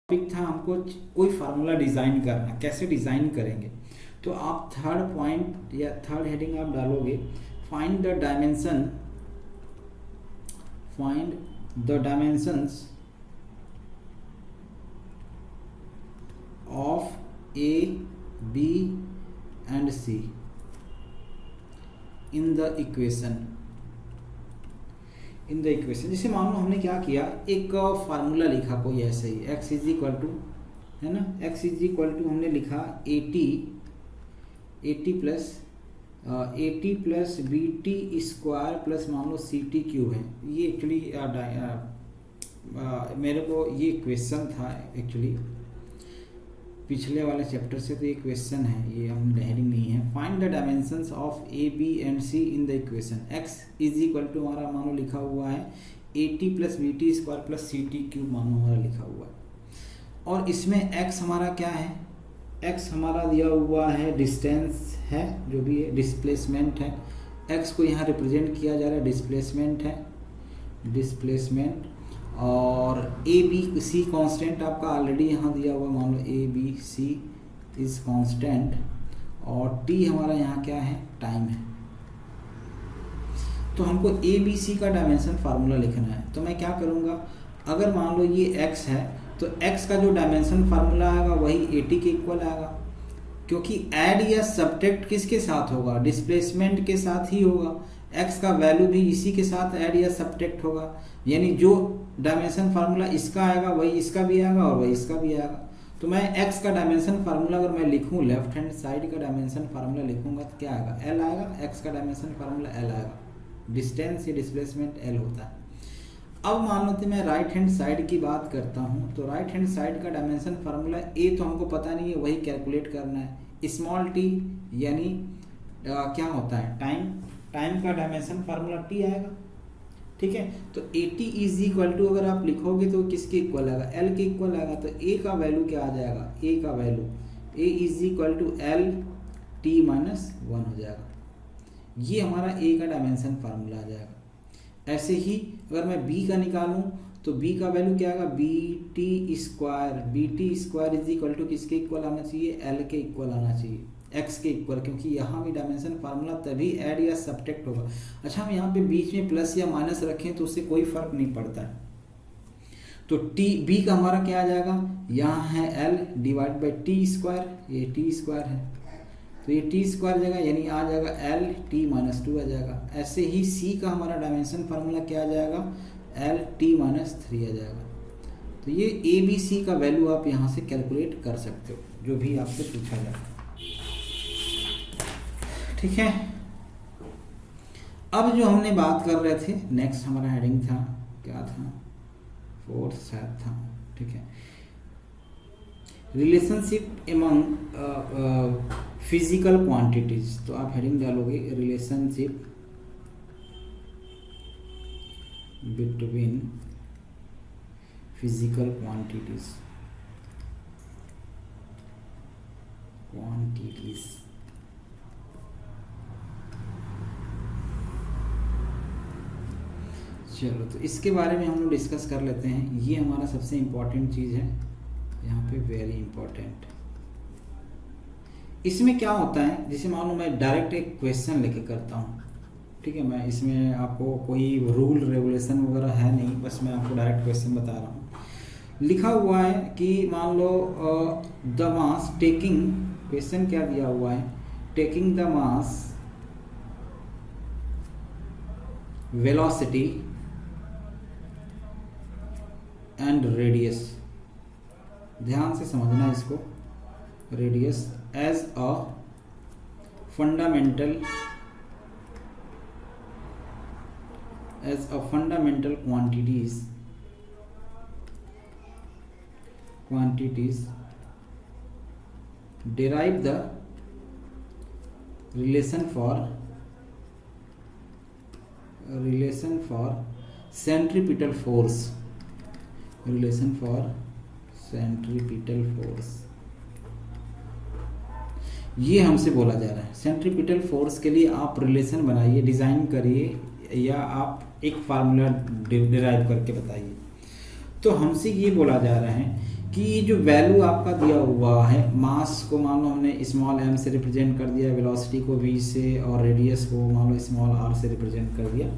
Topic था हमको कोई फार्मूला डिज़ाइन करना, कैसे डिज़ाइन करेंगे। तो आप थर्ड पॉइंट या थर्ड हेडिंग आप डालोगे, find the dimensions of A B and C in the equation. जैसे मान लो हमने क्या किया, एक फार्मूला लिखा कोई ऐसे ही, x इज इक्वल टू, है ना, x इज इक्वल टू हमने लिखा A T plus B T square plus मान लो सी टी क्यूब है। ये एक्चुअली मेरे को ये क्वेश्चन था एक्चुअली पिछले वाले चैप्टर से, तो ये क्वेश्चन है, ये हम हेडिंग नहीं है। Find the dimensions of A B and C in the equation. x is equal to हमारा मानो लिखा हुआ है A T plus B T square plus C T cube मानो हमारा लिखा हुआ है, और इसमें x हमारा क्या है, x हमारा दिया हुआ है डिस्टेंस है, जो भी है डिस्प्लेसमेंट है। x को यहाँ रिप्रेजेंट किया जा रहा है, डिस्प्लेसमेंट है, डिस्प्लेसमेंट। और ए बी सी कांस्टेंट आपका ऑलरेडी यहाँ दिया हुआ, मान लो A B C is constant, और टी हमारा यहाँ क्या है, टाइम है। तो हमको ए बी सी का डायमेंशन फार्मूला लिखना है। तो मैं क्या करूँगा, अगर मान लो ये x है तो x का जो डायमेंशन फार्मूला आएगा वही ए टी के इक्वल आएगा, क्योंकि ऐड या सब्ट्रैक्ट किसके साथ होगा, डिस्प्लेसमेंट के साथ ही होगा। x का वैल्यू भी इसी के साथ ऐड या सब्ट्रैक्ट होगा, यानी जो डायमेंशन फार्मूला इसका आएगा वही इसका भी आएगा और वही इसका भी आएगा। तो मैं x का डायमेंशन फार्मूला अगर मैं लिखूं, लेफ्ट हैंड साइड का डायमेंशन फार्मूला लिखूंगा तो क्या आएगा, l आएगा। x का डायमेंशन फार्मूला l आएगा, डिस्टेंस या डिस्प्लेसमेंट l होता है। अब मान लो तो मैं राइट हैंड साइड की बात करता हूँ, तो राइट हैंड साइड का डायमेंशन फार्मूला a तो हमको पता नहीं है, वही कैलकुलेट करना है। स्मॉल t यानी क्या होता है, टाइम का डायमेंशन फार्मूला t आएगा, ठीक है। तो A T is equal to अगर आप लिखोगे तो किसके इक्वल आएगा, एल के इक्वल आएगा। तो ए का वैल्यू क्या आ जाएगा, ए का value A is equal to L T minus 1 हो जाएगा। ये हमारा ए का डायमेंशन फार्मूला आ जाएगा। ऐसे ही अगर मैं बी का निकालूं तो बी का वैल्यू क्या आएगा, B T square is equal to किसके इक्वल आना चाहिए, एल के इक्वल आना चाहिए, x के इक्वल, क्योंकि यहाँ भी डायमेंशन फार्मूला तभी ऐड या सब्ट्रैक्ट होगा। अच्छा, हम यहाँ पे बीच में प्लस या माइनस रखें तो उससे कोई फर्क नहीं पड़ता है। तो टी बी का हमारा क्या आ जाएगा, यहाँ है l divide by T square, ये टी स्क्वायर है तो ये टी स्क्वायर जगह यानी आ जाएगा एल टी माइनस 2 आ जाएगा। ऐसे ही सी का हमारा डायमेंशन फार्मूला क्या आ जाएगा, एल टी माइनस 3 आ जाएगा। तो ये ए बी सी का वैल्यू आप यहाँ से कैलकुलेट कर सकते हो, जो भी आपसे पूछा जाए, ठीक है। अब जो हमने बात कर रहे थे, नेक्स्ट हमारा हेडिंग था, क्या था, फोर्थ शायद था, ठीक है, रिलेशनशिप एमंग फिजिकल क्वांटिटीज। तो आप हेडिंग डालोगे रिलेशनशिप बिटवीन फिजिकल क्वांटिटीज चलो, तो इसके बारे में हम लोग डिस्कस कर लेते हैं। ये हमारा सबसे इम्पोर्टेंट चीज़ है यहाँ पे, वेरी इम्पोर्टेंट। इसमें क्या होता है, जैसे मान लो मैं डायरेक्ट एक क्वेश्चन लेके करता हूँ, ठीक है, मैं इसमें आपको कोई रूल रेगुलेशन वगैरह है नहीं, बस मैं आपको डायरेक्ट क्वेश्चन बता रहा हूँ। लिखा हुआ है कि मान लो द मास टेकिंग, क्वेश्चन क्या दिया हुआ है, taking the mass velocity and radius, ध्यान से समझना इसको, radius as a fundamental quantities derive the relation for centripetal force, ये हमसे बोला जा रहा है। सेंट्रीपिटल फोर्स के लिए आप रिलेशन बनाइए, डिज़ाइन करिए, या आप एक फार्मूला डिराइव करके बताइए। तो हमसे ये बोला जा रहा है कि जो वैल्यू आपका दिया हुआ है, मास को मान लो हमने स्मॉल m से रिप्रेजेंट कर दिया, वेलोसिटी को v से, और रेडियस को मान लो स्मॉल r से रिप्रेजेंट कर दिया,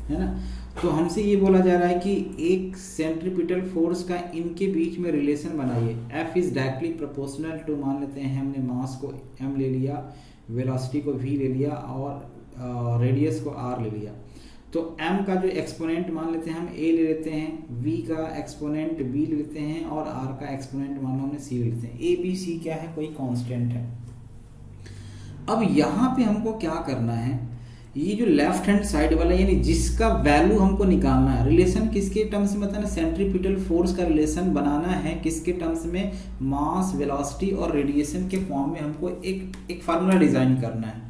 है ना। तो हमसे ये बोला जा रहा है कि एक सेंट्रीपिटल फोर्स का इनके बीच में रिलेशन बनाइए। F is directly proportional to, मान लेते हैं हमने मास को m ले लिया, वेलोसिटी को v ले लिया, और रेडियस को r ले लिया। तो m का जो एक्सपोनेंट मान लेते हैं हम a ले लेते हैं, v का एक्सपोनेंट b ले लेते हैं, और r का एक्सपोनेंट मान लो हमने c ले लेते हैं। a b c क्या है, कोई कांस्टेंट है। अब यहाँ पे हमको क्या करना है, ये जो लेफ्ट हैंड साइड वाला यानी जिसका वैल्यू हमको निकालना है, रिलेशन किसके टर्म्स में बताना, सेंट्रीपिटल फोर्स का रिलेशन बनाना है किसके टर्म्स में, मास, वेलोसिटी और रेडिएशन के फॉर्म में हमको एक फार्मूला डिजाइन करना है।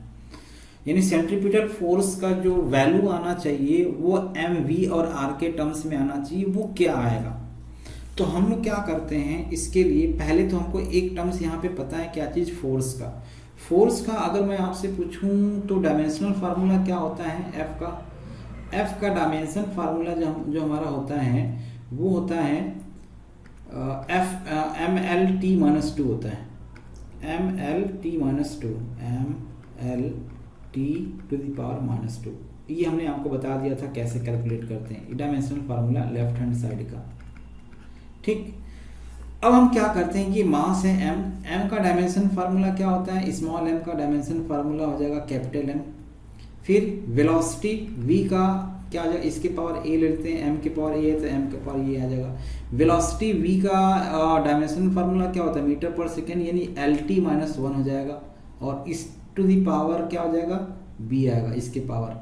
यानी सेंट्रीपिटल फोर्स का जो वैल्यू आना चाहिए वो एम वी और आर के टर्म्स में आना चाहिए, वो क्या आएगा। तो हम लोग क्या करते हैं, इसके लिए पहले तो हमको एक टर्म्स यहाँ पे पता है, क्या चीज़, फोर्स का अगर मैं आपसे पूछूं तो डायमेंशनल फार्मूला क्या होता है एफ का डायमेंशन फार्मूला जो हमारा होता है वो होता है M L T minus two होता है, M L T minus two, M L T to the power minus two. ये हमने आपको बता दिया था कैसे कैलकुलेट करते हैं, dimensional formula left hand side का। ठीक, अब हम क्या करते हैं, ये मास है m का डायमेंशन फार्मूला क्या होता है, स्मॉल m का डायमेंशन फार्मूला हो जाएगा कैपिटल M। फिर वेलोसिटी v का क्या आ जाएगा, इसके पावर a ले लेते हैं, m के पावर a है तो m के पावर a आ जाएगा। वेलोसिटी v का डायमेंशन फार्मूला क्या होता है, मीटर पर सेकेंड, यानी lt माइनस वन हो जाएगा, और इस टू दी पावर क्या हो जाएगा, b आएगा इसके पावर।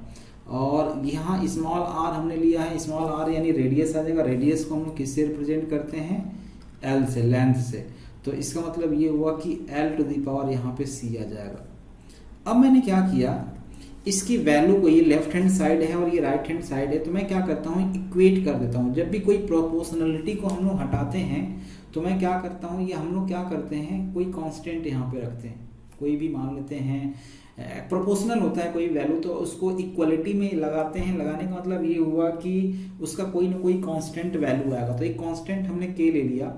और यहाँ स्मॉल r हमने लिया है, स्मॉल r यानी रेडियस आ जाएगा, रेडियस को हम लोग किससे रिप्रेजेंट करते हैं, L से, लेंथ से। तो इसका मतलब ये हुआ कि L टू दी पावर यहाँ पे C आ जाएगा। अब मैंने क्या किया, इसकी वैल्यू को, ये लेफ्ट हैंड साइड है और ये राइट हैंड साइड है, तो मैं क्या करता हूँ, इक्वेट कर देता हूँ। जब भी कोई प्रोपोर्शनलिटी को हम लोग हटाते हैं तो मैं क्या करता हूँ, ये हम लोग क्या करते हैं, कोई कांस्टेंट यहाँ पे रखते हैं, कोई भी मान लेते हैं, प्रोपोर्शनल होता है कोई वैल्यू, तो उसको इक्वलिटी में लगाते हैं। लगाने का मतलब ये हुआ कि उसका कोई ना कोई कांस्टेंट वैल्यू आएगा। तो एक कांस्टेंट हमने k ले लिया,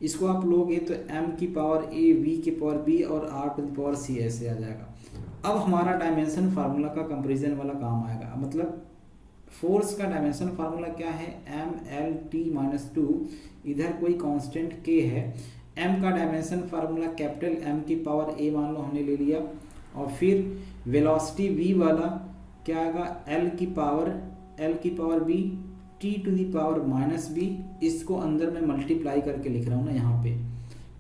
इसको आप लोगे तो m की पावर a, v की पावर b और r to the power c ऐसे आ जाएगा। अब हमारा डायमेंशन फार्मूला का कंपैरिजन वाला काम आएगा। मतलब फोर्स का डायमेंशन फार्मूला क्या है, M L T minus two, इधर कोई कांस्टेंट k है। m का डायमेंशन फार्मूला कैपिटल M की पावर a मान लो हमने ले लिया, और फिर वेलोसिटी v वाला क्या आएगा, L की power b t to the power minus b। इसको अंदर में मल्टीप्लाई करके लिख रहा हूँ ना यहाँ पे,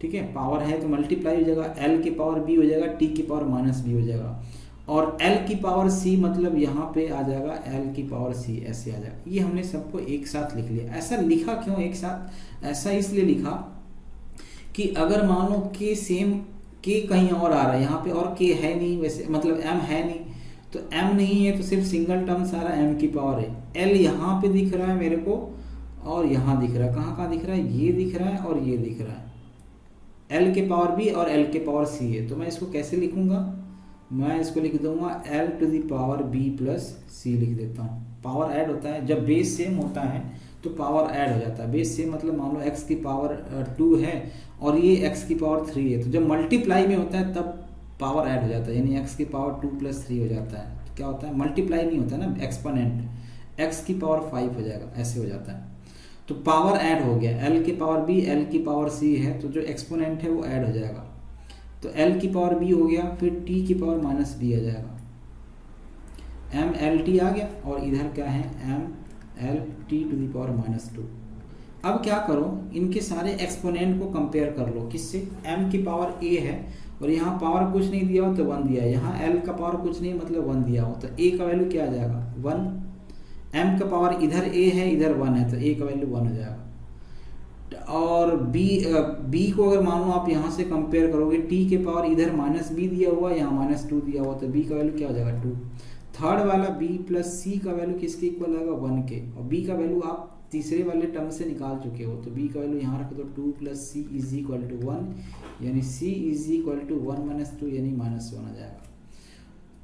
ठीक है, पावर है तो मल्टीप्लाई हो जाएगा, L की पावर b हो जाएगा, t की पावर माइनस b हो जाएगा, और L की पावर c मतलब यहाँ पे आ जाएगा L की पावर c, ऐसे आ जाएगा। ये हमने सबको एक साथ लिख लिया। ऐसा लिखा क्यों एक साथ, ऐसा इसलिए लिखा कि अगर मान लो k सेम, k कहीं और आ रहा है, यहाँ पे और k है नहीं, वैसे मतलब m है नहीं, तो m नहीं है तो सिर्फ सिंगल टर्म सारा m की पावर है। l यहाँ पे दिख रहा है मेरे को, और यहाँ दिख रहा है, कहाँ दिख रहा है, ये दिख रहा है और ये दिख रहा है, l के पावर b और l के पावर c है। तो मैं इसको कैसे लिखूंगा, मैं इसको लिख दूंगा l to the power b plus c लिख देता हूँ। पावर ऐड होता है, जब बेस सेम होता है तो पावर ऐड हो जाता है। बेस सेम मतलब मान लो x की पावर 2 है और ये x की पावर 3 है, तो जब मल्टीप्लाई में होता है तब पावर ऐड हो जाता है, यानी x की पावर 2 प्लस 3 हो जाता है। तो क्या होता है, मल्टीप्लाई नहीं होता है ना, एक्सपोनेंट, x की पावर 5 हो जाएगा, ऐसे हो जाता है। तो पावर ऐड हो गया, l की पावर b, l की पावर c है, तो जो एक्सपोनेंट है वो ऐड हो जाएगा। तो l की पावर b हो गया, फिर t की पावर माइनस b आ जाएगा, m l t आ गया, और इधर क्या है, m l t to the power minus 2। अब क्या करो, इनके सारे एक्सपोनेंट को कंपेयर कर लो, किससे, m की पावर a है और यहाँ पावर कुछ नहीं दिया हो तो 1 दिया है, यहाँ l का पावर कुछ नहीं मतलब 1 दिया हो, तो a का वैल्यू क्या आ जाएगा, 1। m का पावर इधर a है इधर 1 है, तो a का वैल्यू 1 हो जाएगा। और b को अगर मान लो आप यहाँ से कंपेयर करोगे, t के पावर इधर माइनस b दिया हुआ, यहाँ माइनस 2 दिया हुआ, तो b का वैल्यू क्या हो जाएगा, 2। थर्ड वाला b प्लस c का वैल्यू किसके इक्वल आएगा, 1 के, और b का वैल्यू आप तीसरे वाले टर्म से निकाल चुके हो, तो b का वैल्यू यहाँ रख दो, 2 plus c is equal to 1, यानी c is equal to 1 minus 2 यानी माइनस 1 आ जाएगा।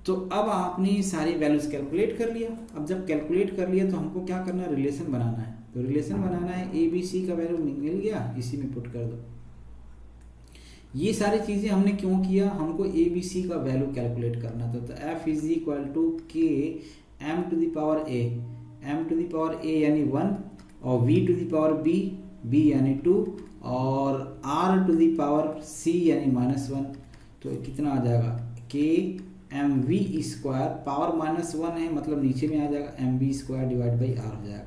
तो अब आपने सारी वैल्यूज कैलकुलेट कर लिया। अब जब कैलकुलेट कर लिया तो हमको क्या करना है, रिलेशन बनाना है। तो रिलेशन बनाना है, a b c का वैल्यू मिल गया, इसी में पुट कर दो। ये सारी चीज़ें हमने क्यों किया, हमको ए बी सी का वैल्यू कैलकुलेट करना था। तो F is equal to K M to the power A, M to the power A यानी 1, और V to the power B, B यानी 2, और R to the power C यानी -1। तो कितना आ जाएगा, के एम वी स्क्वायर, पावर -1 है मतलब नीचे में आ जाएगा, M V square divide by R हो जाएगा।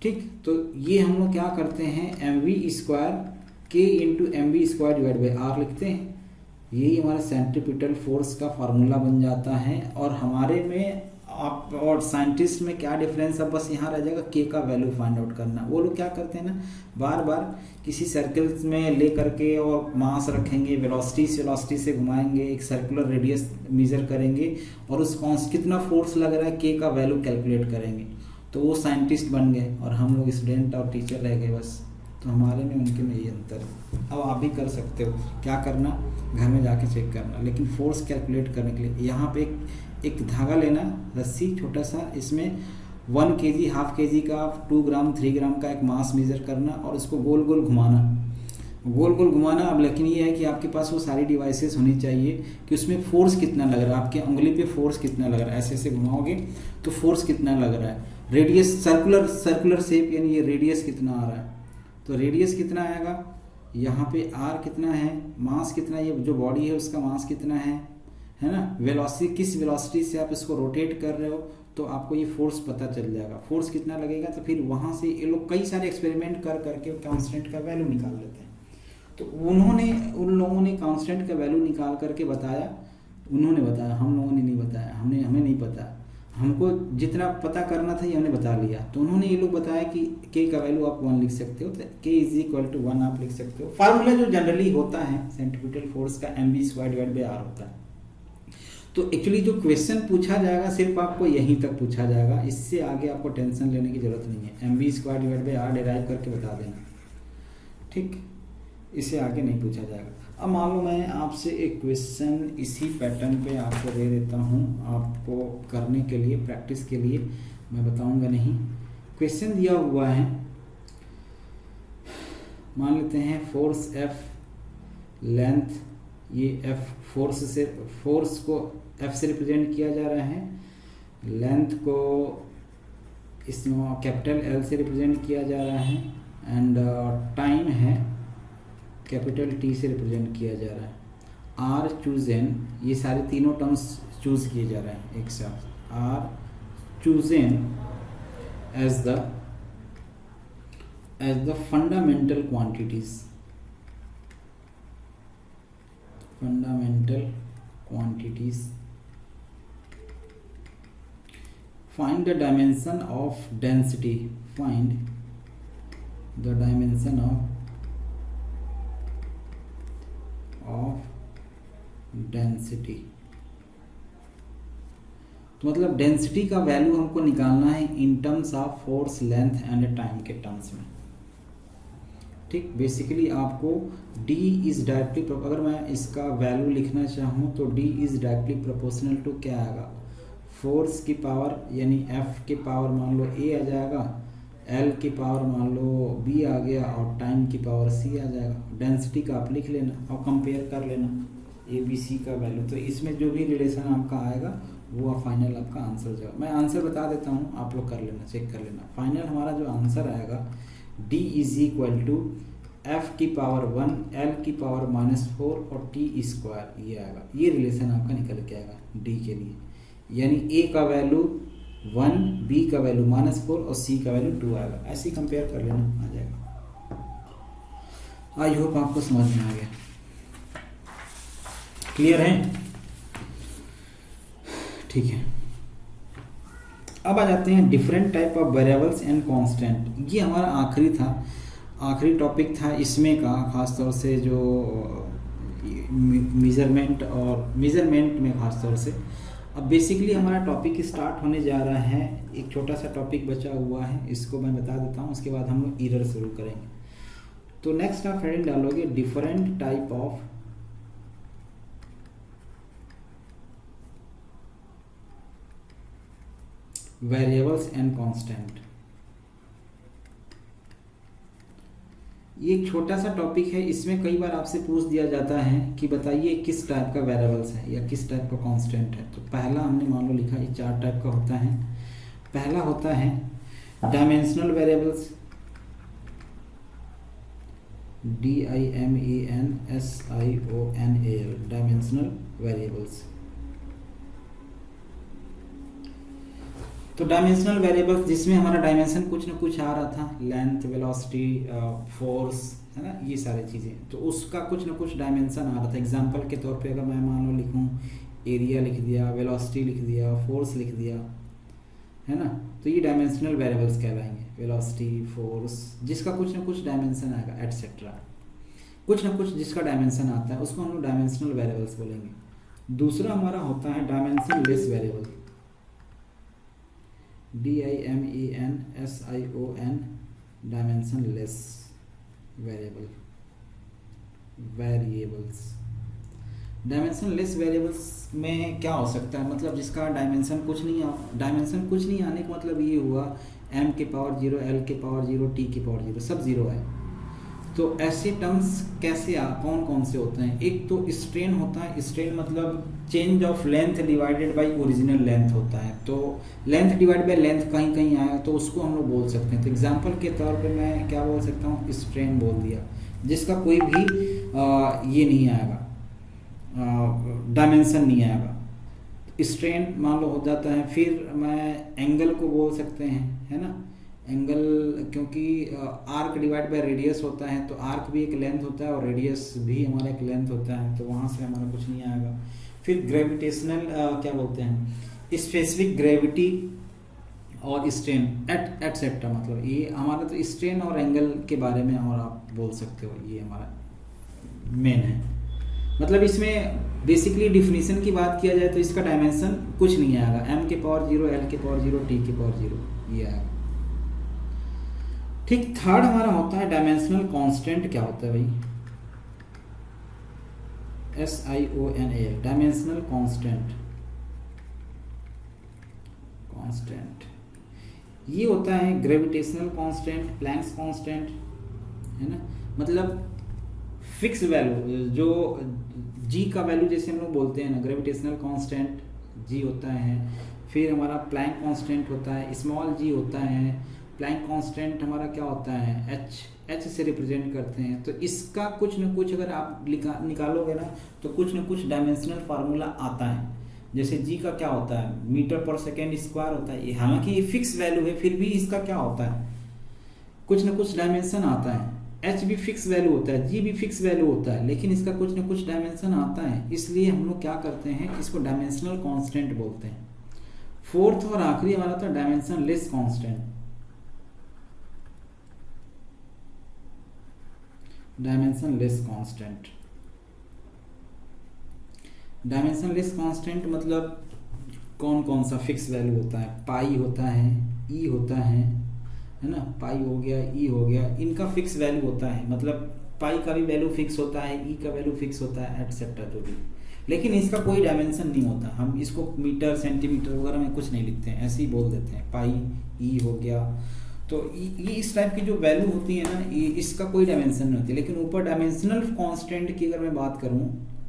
ठीक, तो ये हम लोग क्या करते हैं, एम वी स्क्वायर के into M V square divide by R लिखते हैं। यही हमारा सेंट्रीपिटल फोर्स का फार्मूला बन जाता है। और हमारे में आप और साइंटिस्ट में क्या डिफरेंस है, बस यहाँ रह जाएगा के का वैल्यू फाइंड आउट करना। वो लोग क्या करते हैं ना, बार बार किसी सर्कल्स में ले करके और मास रखेंगे, वेलोसिटी से घुमाएंगे, एक सर्कुलर रेडियस मेजर करेंगे और उस कितना फोर्स लग रहा है के का वैल्यू कैलकुलेट करेंगे। तो वो साइंटिस्ट बन गए और हम लोग स्टूडेंट और टीचर रह गए बस। तो हमारे में उनके में ये अंतर है। अब आप भी कर सकते हो, क्या करना, घर में जाके चेक करना। लेकिन फोर्स कैलकुलेट करने के लिए यहाँ पे एक धागा लेना, रस्सी छोटा सा, इसमें 1 kg, हाफ kg का, 2 ग्राम 3 ग्राम का एक मास मेजर करना और उसको गोल गोल घुमाना, गोल गोल घुमाना। अब लेकिन ये है कि आपके पास वो सारी डिवाइसेस होनी चाहिए कि उसमें फोर्स कितना लग रहा है, आपके उंगली पे फोर्स कितना लग रहा है। ऐसे ऐसे घुमाओगे तो फोर्स कितना लग रहा है, रेडियस, सर्कुलर शेप यानी ये रेडियस कितना आ रहा है, तो रेडियस कितना आएगा, यहाँ पे आर कितना है, मास कितना, ये जो बॉडी है उसका मास कितना है ना, वेलोसिटी, किस वेलोसिटी से आप इसको रोटेट कर रहे हो, तो आपको ये फोर्स पता चल जाएगा, फोर्स कितना लगेगा। तो फिर वहाँ से ये लोग कई सारे एक्सपेरिमेंट कर करके कांस्टेंट का वैल्यू निकाल लेते हैं। तो उन लोगों ने कांस्टेंट का वैल्यू निकाल करके बताया, उन्होंने बताया, हम लोगों ने नहीं बताया, हमें नहीं पता। हमको जितना पता करना था ये हमने बता लिया। तो उन्होंने ये लोग बताया कि के का वैल्यू आप 1 लिख सकते हो, तो के इज इक्वल टू 1 आप लिख सकते हो। फार्मूला जो जनरली होता है सेंट्रीपिटल फोर्स का mv square divide by R होता है। तो एक्चुअली जो क्वेश्चन पूछा जाएगा सिर्फ आपको यहीं तक पूछा जाएगा, इससे आगे आपको टेंशन लेने की जरूरत नहीं है। mv square divide by R derive करके बता देना, ठीक, इससे आगे नहीं पूछा जाएगा। अब मान लो मैं आपसे एक क्वेश्चन इसी पैटर्न पे आपको दे देता हूँ, आपको करने के लिए, प्रैक्टिस के लिए, मैं बताऊँगा नहीं। क्वेश्चन दिया हुआ है, मान लेते हैं फोर्स F, लेंथ, ये F फोर्स को F से रिप्रेजेंट किया जा रहा है, लेंथ को इसमें कैपिटल L से रिप्रेजेंट किया जा रहा है, एंड टाइम है कैपिटल T से रिप्रेजेंट किया जा रहा है। आर चूजन, ये सारे तीनों टर्म्स चूज किए जा रहे हैं एक साथ। R chosen as the fundamental quantities, find the dimension of density, find the dimension of density. तो मतलब डेंसिटी का वैल्यू हमको निकालना है in terms of force, length and time के टर्म्स में, ठीक। बेसिकली आपको D इज डायरेक्टली, अगर मैं इसका वैल्यू लिखना चाहूँ तो D is directly proportional to क्या आएगा, फोर्स की पावर यानी F की पावर मान लो A आ जाएगा, L की पावर मान लो B आ गया, और टाइम की पावर C आ जाएगा। डेंसिटी का आप लिख लेना और कंपेयर कर लेना A B C का वैल्यू, तो इसमें जो भी रिलेशन आपका आएगा वो फाइनल आपका आंसर जाएगा। मैं आंसर बता देता हूँ, आप लोग कर लेना, चेक कर लेना। फाइनल हमारा जो आंसर आएगा D is equal to F की पावर 1, L की पावर -4 और T स्क्वायर, ये आएगा। ये रिलेशन आपका निकल के आएगा D के लिए, यानी A का वैल्यू 1, B का वैल्यू -4 और C का वैल्यू 2 आएगा। ऐसे ही कंपेयर कर लेना, आ जाएगा। आई होप आपको समझ में आ गया, क्लियर है, ठीक है। अब आ जाते हैं different type of variables and constant. ये हमारा आखिरी टॉपिक था इसमें का, खासतौर से जो मेजरमेंट में खासतौर से। अब बेसिकली हमारा टॉपिक स्टार्ट होने जा रहा है, एक छोटा सा टॉपिक बचा हुआ है, इसको मैं बता देता हूँ, उसके बाद हम लोग ईरर शुरू करेंगे। तो नेक्स्ट आप हेडिंग डालोगे different type of variables and constant. ये एक छोटा सा टॉपिक है, इसमें कई बार आपसे पूछ दिया जाता है कि बताइए किस टाइप का वेरिएबल्स है या किस टाइप का कांस्टेंट है। तो पहला हमने मान लो लिखा, ये 4 टाइप का होता है। पहला होता है dimensional variables, DIMENSIONAL, dimensional variables. तो डायमेंशनल वेरिएबल्स जिसमें हमारा डायमेंशन कुछ ना कुछ आ रहा था, लेंथ, वेलोसिटी, फोर्स, है ना, ये सारी चीज़ें, तो उसका कुछ ना कुछ डायमेंशन आ रहा था। एग्जांपल के तौर पे अगर मैं मान लो लिखूं, एरिया लिख दिया, वेलोसिटी लिख दिया, फोर्स लिख दिया, है ना, तो ये डायमेंशनल वेरिएबल्स कहलाएंगे। वेलोसिटी, फोर्स, जिसका कुछ ना कुछ डायमेंशन आएगा, एटसेट्रा, कुछ ना कुछ जिसका डायमेंशन आता है उसको हम लोग डायमेंशनल वेरिएबल्स बोलेंगे। दूसरा हमारा होता है dimension less variable, DIMENSION, dimension less variables. Dimension less variables में क्या हो सकता है, मतलब जिसका डायमेंशन कुछ नहीं आने का मतलब ये हुआ m के पावर 0, l के पावर 0, t के पावर 0, सब 0 है। तो ऐसे टर्म्स कैसे कौन कौन से होते हैं? एक तो स्ट्रेन होता है, स्ट्रेन मतलब change of length divided by original length होता है। तो लेंथ डिवाइड बाय लेंथ कहीं कहीं आया तो उसको हम लोग बोल सकते हैं। तो एग्जांपल के तौर पे मैं क्या बोल सकता हूँ, स्ट्रेन बोल दिया, जिसका कोई भी ये नहीं आएगा, डायमेंशन नहीं आएगा, स्ट्रेन मान लो हो जाता है। फिर मैं एंगल को बोल सकते हैं, है ना, एंगल, क्योंकि आर्क डिवाइड बाय रेडियस होता है, तो आर्क भी एक लेंथ होता है और रेडियस भी हमारा एक लेंथ होता है, तो वहाँ से हमारा कुछ नहीं आएगा। फिर ग्रेविटेशनल क्या बोलते हैं, स्पेसिफिक ग्रेविटी और स्ट्रेन एटसेट्रा, मतलब ये हमारा तो स्ट्रेन और एंगल के बारे में और आप बोल सकते हो, ये हमारा मेन है। मतलब इसमें बेसिकली डिफिनीशन की बात किया जाए तो इसका डायमेंशन कुछ नहीं आएगा, m के पावर 0, l के पावर 0, t के पावर 0, ये आएगा। ठीक। थर्ड हमारा होता है डायमेंशनल कांस्टेंट। क्या होता है भाई? SIONAL, डायमेंशनल कांस्टेंट ये होता है ग्रेविटेशनल कांस्टेंट, प्लैंक्स कांस्टेंट, है ना, मतलब फिक्स वैल्यू, जो g का वैल्यू जैसे हम लोग बोलते हैं ना, ग्रेविटेशनल कांस्टेंट g होता है। फिर हमारा प्लैंक कांस्टेंट होता है, स्मॉल g होता है। प्लैंक कांस्टेंट हमारा क्या होता है, h से रिप्रेजेंट करते हैं। तो इसका कुछ न कुछ अगर आप निकालोगे ना तो कुछ न कुछ डायमेंशनल फार्मूला आता है। जैसे g का क्या होता है, मीटर पर सेकेंड स्क्वायर होता है। हालांकि ये फिक्स वैल्यू है, फिर भी इसका क्या होता है, कुछ न कुछ डायमेंशन आता है। h भी फिक्स वैल्यू होता है, g भी फिक्स वैल्यू होता है, लेकिन इसका कुछ न कुछ डायमेंशन आता है। इसलिए हम लोग क्या करते हैं, इसको डायमेंशनल कांस्टेंट बोलते हैं। फोर्थ और आखिरी हमारा था dimension less constant. Dimension less constant मतलब कौन कौन सा फिक्स वैल्यू होता है? पाई होता है, ई होता है ना, पाई हो गया, ई हो गया, इनका फिक्स वैल्यू होता है। मतलब पाई का भी वैल्यू फिक्स होता है, ई का वैल्यू फिक्स होता है, एटसेट्रा जो भी, लेकिन इसका कोई डायमेंशन नहीं होता। हम इसको मीटर, सेंटीमीटर वगैरह में कुछ नहीं लिखते हैं, ऐसे ही बोल देते हैं, पाई, ई हो गया। तो ये इस टाइप की जो वैल्यू होती है ना, ये इसका कोई डायमेंशन नहीं होती। लेकिन ऊपर डायमेंशनल कांस्टेंट की अगर मैं बात करूं,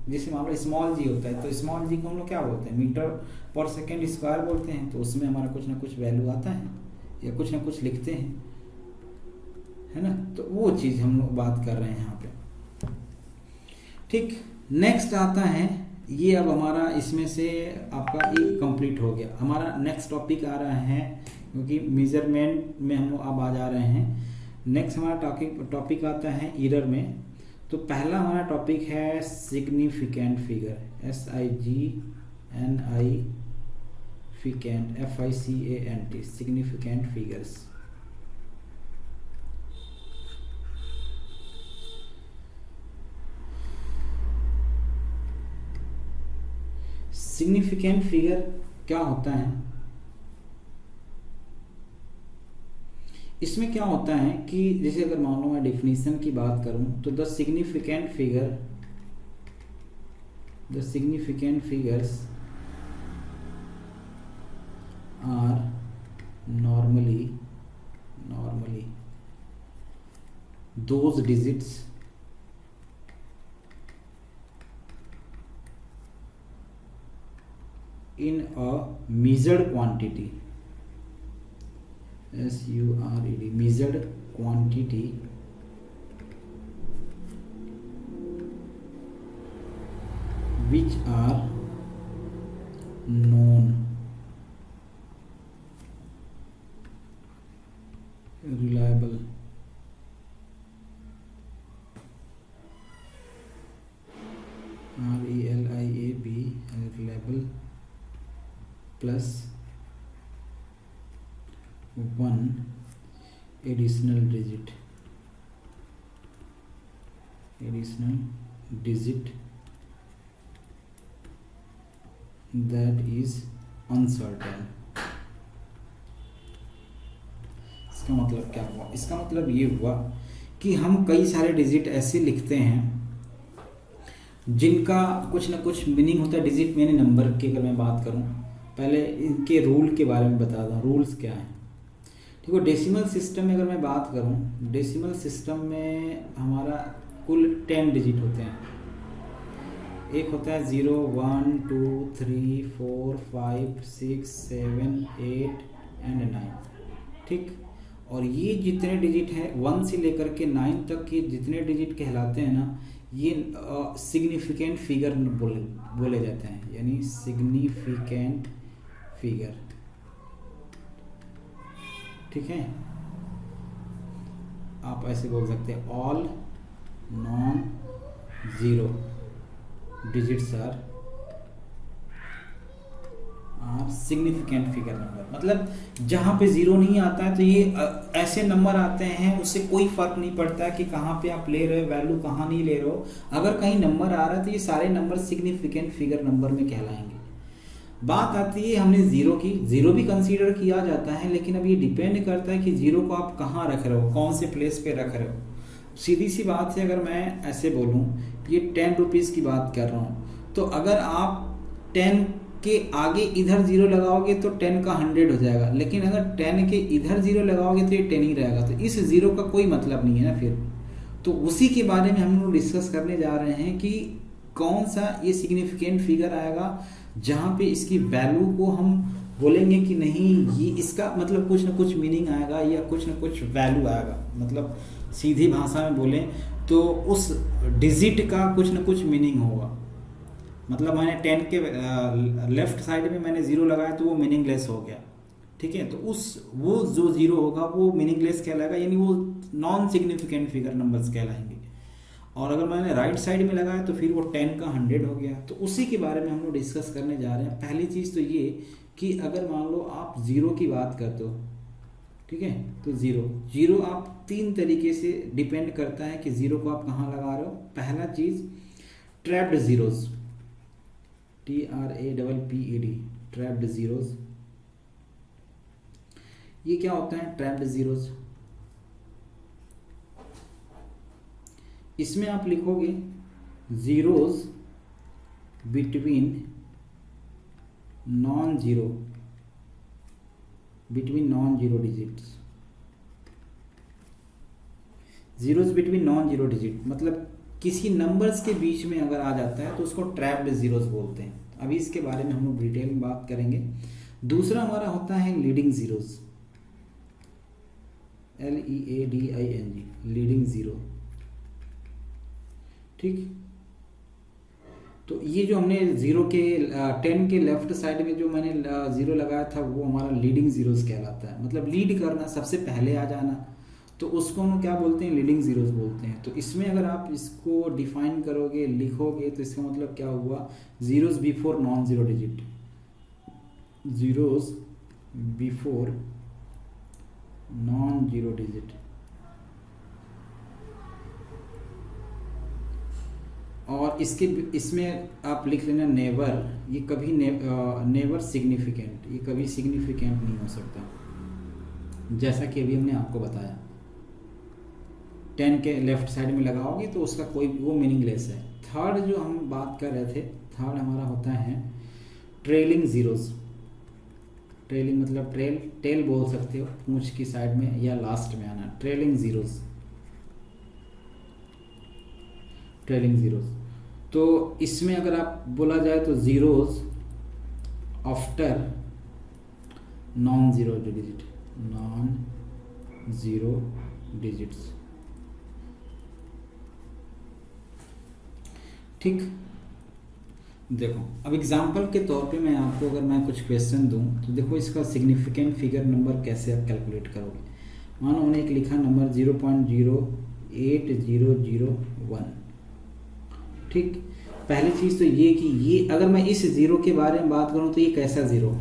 जैसे मान लो स्मॉल जी होता है, तो स्मॉल जी को हम लोग क्या बोलते हैं, मीटर पर सेकेंड स्क्वायर बोलते हैं। तो उसमें हमारा कुछ ना कुछ वैल्यू आता है या कुछ ना कुछ लिखते हैं, है ना। तो वो चीज़ हम लोग बात कर रहे हैं यहाँ पे। ठीक। नेक्स्ट आता है ये, अब हमारा इसमें से आपका एक कंप्लीट हो गया। हमारा नेक्स्ट टॉपिक आ रहा है, क्योंकि मेजरमेंट में हम लोग अब आ जा रहे हैं। नेक्स्ट हमारा टॉपिक आता है एरर में। तो पहला हमारा टॉपिक है significant figure, SIGNIFICANT, significant figures. Significant figure क्या होता है? इसमें क्या होता है कि जैसे अगर मान लो मैं डेफिनेशन की बात करूं तो the significant figures are normally those digits in a measured quantity, SURED, measured quantity, which are known, reliable, RELIAB, reliable, plus one additional digit that is uncertain। इसका मतलब क्या हुआ? इसका मतलब ये हुआ कि हम कई सारे डिजिट ऐसे लिखते हैं जिनका कुछ ना कुछ मीनिंग होता है। डिजिट यानी नंबर की अगर मैं बात करूं, पहले इनके रूल के बारे में बता दूं। रूल्स क्या हैं? ठीक है, डेसिमल सिस्टम में अगर मैं बात करूं, डेसिमल सिस्टम में हमारा कुल 10 डिजिट होते हैं। एक होता है 0, 1, 2, 3, 4, 5, 6, 7, 8 एंड 9। ठीक, और ये जितने डिजिट हैं 1 से लेकर के 9 तक के जितने डिजिट कहलाते हैं ना, ये सिग्निफिकेंट फिगर बोले जाते हैं, यानी सिग्निफिकेंट फिगर। ठीक है, आप ऐसे बोल सकते हैं all non zero digits are significant figure number. मतलब जहाँ पे जीरो नहीं आता है तो ये ऐसे नंबर आते हैं, उससे कोई फर्क नहीं पड़ता है कि कहाँ पे आप ले रहे हो वैल्यू, कहाँ नहीं ले रहे हो। अगर कहीं नंबर आ रहा है तो ये सारे नंबर सिग्निफिकेंट फिगर नंबर में कहलाएंगे। बात आती है हमने जीरो की, जीरो भी कंसीडर किया जाता है, लेकिन अब ये डिपेंड करता है कि जीरो को आप कहाँ रख रहे हो, कौन से प्लेस पे रख रहे हो। सीधी सी बात है, अगर मैं ऐसे बोलूँ, ये 10 रुपीज़ की बात कर रहा हूँ, तो अगर आप 10 के आगे इधर जीरो लगाओगे तो 10 का 100 हो जाएगा, लेकिन अगर 10 के इधर जीरो लगाओगे तो ये 10 ही रहेगा। तो इस जीरो का कोई मतलब नहीं है ना फिर। तो उसी के बारे में हम लोग डिस्कस करने जा रहे हैं कि कौन सा ये सिग्निफिकेंट फिगर आएगा जहाँ पे इसकी वैल्यू को हम बोलेंगे कि नहीं, ये इसका मतलब कुछ ना कुछ मीनिंग आएगा या कुछ ना कुछ वैल्यू आएगा। मतलब सीधी भाषा में बोलें तो उस डिजिट का कुछ ना कुछ मीनिंग होगा। मतलब मैंने 10 के लेफ्ट साइड में मैंने जीरो लगाया तो वो मीनिंगलेस हो गया। ठीक है, तो वो जो जीरो होगा वो मीनिंगलेस कहलाएगा, यानी वो नॉन सिग्निफिकेंट फिगर नंबर्स कहलाएंगे। और अगर मैंने राइट साइड में लगाया तो फिर वो 10 का 100 हो गया। तो उसी के बारे में हम लोग डिस्कस करने जा रहे हैं। पहली चीज़ तो ये कि अगर मान लो आप ज़ीरो की बात करते हो, ठीक है, तो ज़ीरो आप 3 तरीके से डिपेंड करता है कि ज़ीरो को आप कहाँ लगा रहे हो। पहला चीज़ trapped zeros, TRAPPED, trapped zeros. ये क्या होता है ट्रैप्ड ज़ीरोज़? इसमें आप लिखोगे zeros between non zero digits. Zeros between non zero digit मतलब किसी नंबर्स के बीच में अगर आ जाता है तो उसको ट्रैप्ड ज़ीरोज़ बोलते हैं। अभी इसके बारे में हम लोग डिटेल में बात करेंगे। दूसरा हमारा होता है leading zeros, LEADING, leading zero. ठीक, तो ये जो हमने ज़ीरो के 10 के लेफ्ट साइड में जो मैंने ज़ीरो लगाया था वो हमारा लीडिंग ज़ीरोज़ कहलाता है। मतलब लीड करना, सबसे पहले आ जाना, तो उसको हम क्या बोलते हैं, लीडिंग ज़ीरोज़ बोलते हैं। तो इसमें अगर आप इसको डिफाइन करोगे, लिखोगे, तो इसका मतलब क्या हुआ, zeros before non zero digit, zeros before non zero digit. और इसमें आप लिख लेना नेवर, ये कभी नेवर सिग्निफिकेंट, ये कभी सिग्निफिकेंट नहीं हो सकता, जैसा कि अभी हमने आपको बताया। 10 के लेफ्ट साइड में लगाओगे तो उसका कोई वो मीनिंगलेस है। थर्ड जो हम बात कर रहे थे, थर्ड हमारा होता है ट्रेलिंग ज़ीरोज़। ट्रेलिंग मतलब टेल बोल सकते हो, पूंछ की साइड में या लास्ट में आना, ट्रेलिंग ज़ीरोज़। Trailing zeros. तो इसमें अगर आप बोला जाए तो zeros after non zero digit, non zero digits. ठीक, देखो अब एग्जांपल के तौर पे मैं आपको अगर मैं कुछ क्वेश्चन दूं तो देखो इसका सिग्निफिकेंट फिगर नंबर कैसे आप कैलकुलेट करोगे। मानो हमने एक लिखा नंबर 0.08001। ठीक, पहली चीज़ तो ये कि ये अगर मैं इस ज़ीरो के बारे में बात करूं तो ये कैसा ज़ीरो,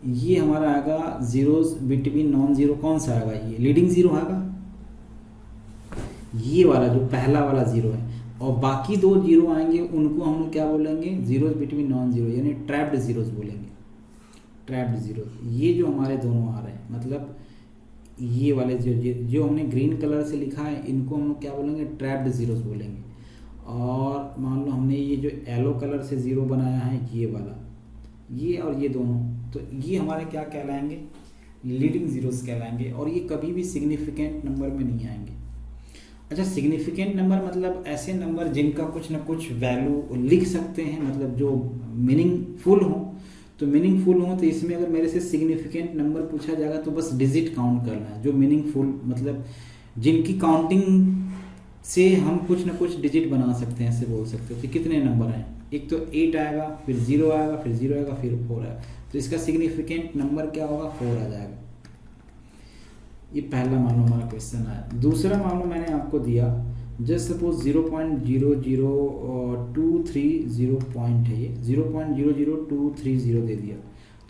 ये हमारा आएगा ज़ीरोज़ बिटवीन नॉन ज़ीरो। कौन सा आएगा, ये लीडिंग ज़ीरो आएगा, ये वाला जो पहला वाला ज़ीरो है। और बाकी दो जीरो आएंगे उनको हम लोग क्या बोलेंगे, जीरोज बिटवीन नॉन जीरो, यानी ट्रैप्ड जीरोज बोलेंगे, ट्रैप्ड जीरोज। ये जो हमारे दोनों आ रहे हैं, मतलब ये वाले जो हमने ग्रीन कलर से लिखा है इनको हम लोग क्या बोलेंगे, ट्रैप्ड जीरोज बोलेंगे। और मान लो हमने ये जो येलो कलर से ज़ीरो बनाया है ये वाला, ये और ये दोनों, तो ये हमारे क्या कहलाएंगे, लीडिंग जीरोज कहलाएंगे। और ये कभी भी सिग्निफिकेंट नंबर में नहीं आएंगे। अच्छा, सिग्निफिकेंट नंबर मतलब ऐसे नंबर जिनका कुछ ना कुछ वैल्यू लिख सकते हैं, मतलब जो मीनिंगफुल हो। तो मीनिंगफुल हो तो इसमें अगर मेरे से सिग्निफिकेंट नंबर पूछा जाएगा तो बस डिजिट काउंट करना है। जो मीनिंगफुल मतलब जिनकी काउंटिंग से हम कुछ ना कुछ डिजिट बना सकते हैं, ऐसे बोल सकते हो। तो कितने नंबर हैं, एक तो 8 आएगा, फिर 0 आएगा, फिर 0 आएगा, फिर 4 आएगा। तो इसका सिग्निफिकेंट नंबर क्या होगा, 4 आ जाएगा। ये पहला मान लो हमारा क्वेश्चन है। दूसरा मान लो मैंने आपको दिया जस्ट सपोज 0.00230 पॉइंट है, ये 0.00230 दे दिया।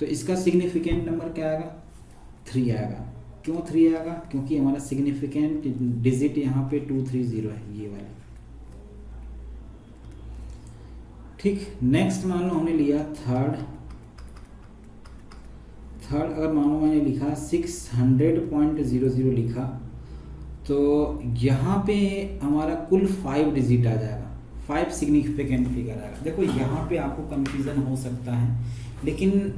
तो इसका सिग्निफिकेंट नंबर क्या आएगा, 3 आएगा। क्यों 3 आएगा, क्योंकि हमारा सिग्निफिकेंट डिजिट यहाँ पे 230 है, ये वाला। ठीक, नेक्स्ट मान लो हमने लिया थर्ड अगर मान लो मैंने लिखा 600.00 लिखा, तो यहाँ पे हमारा कुल 5 डिजिट आ जाएगा, 5 सिग्निफिकेंट फिगर आएगा। देखो यहाँ पे आपको कंफ्यूजन हो सकता है, लेकिन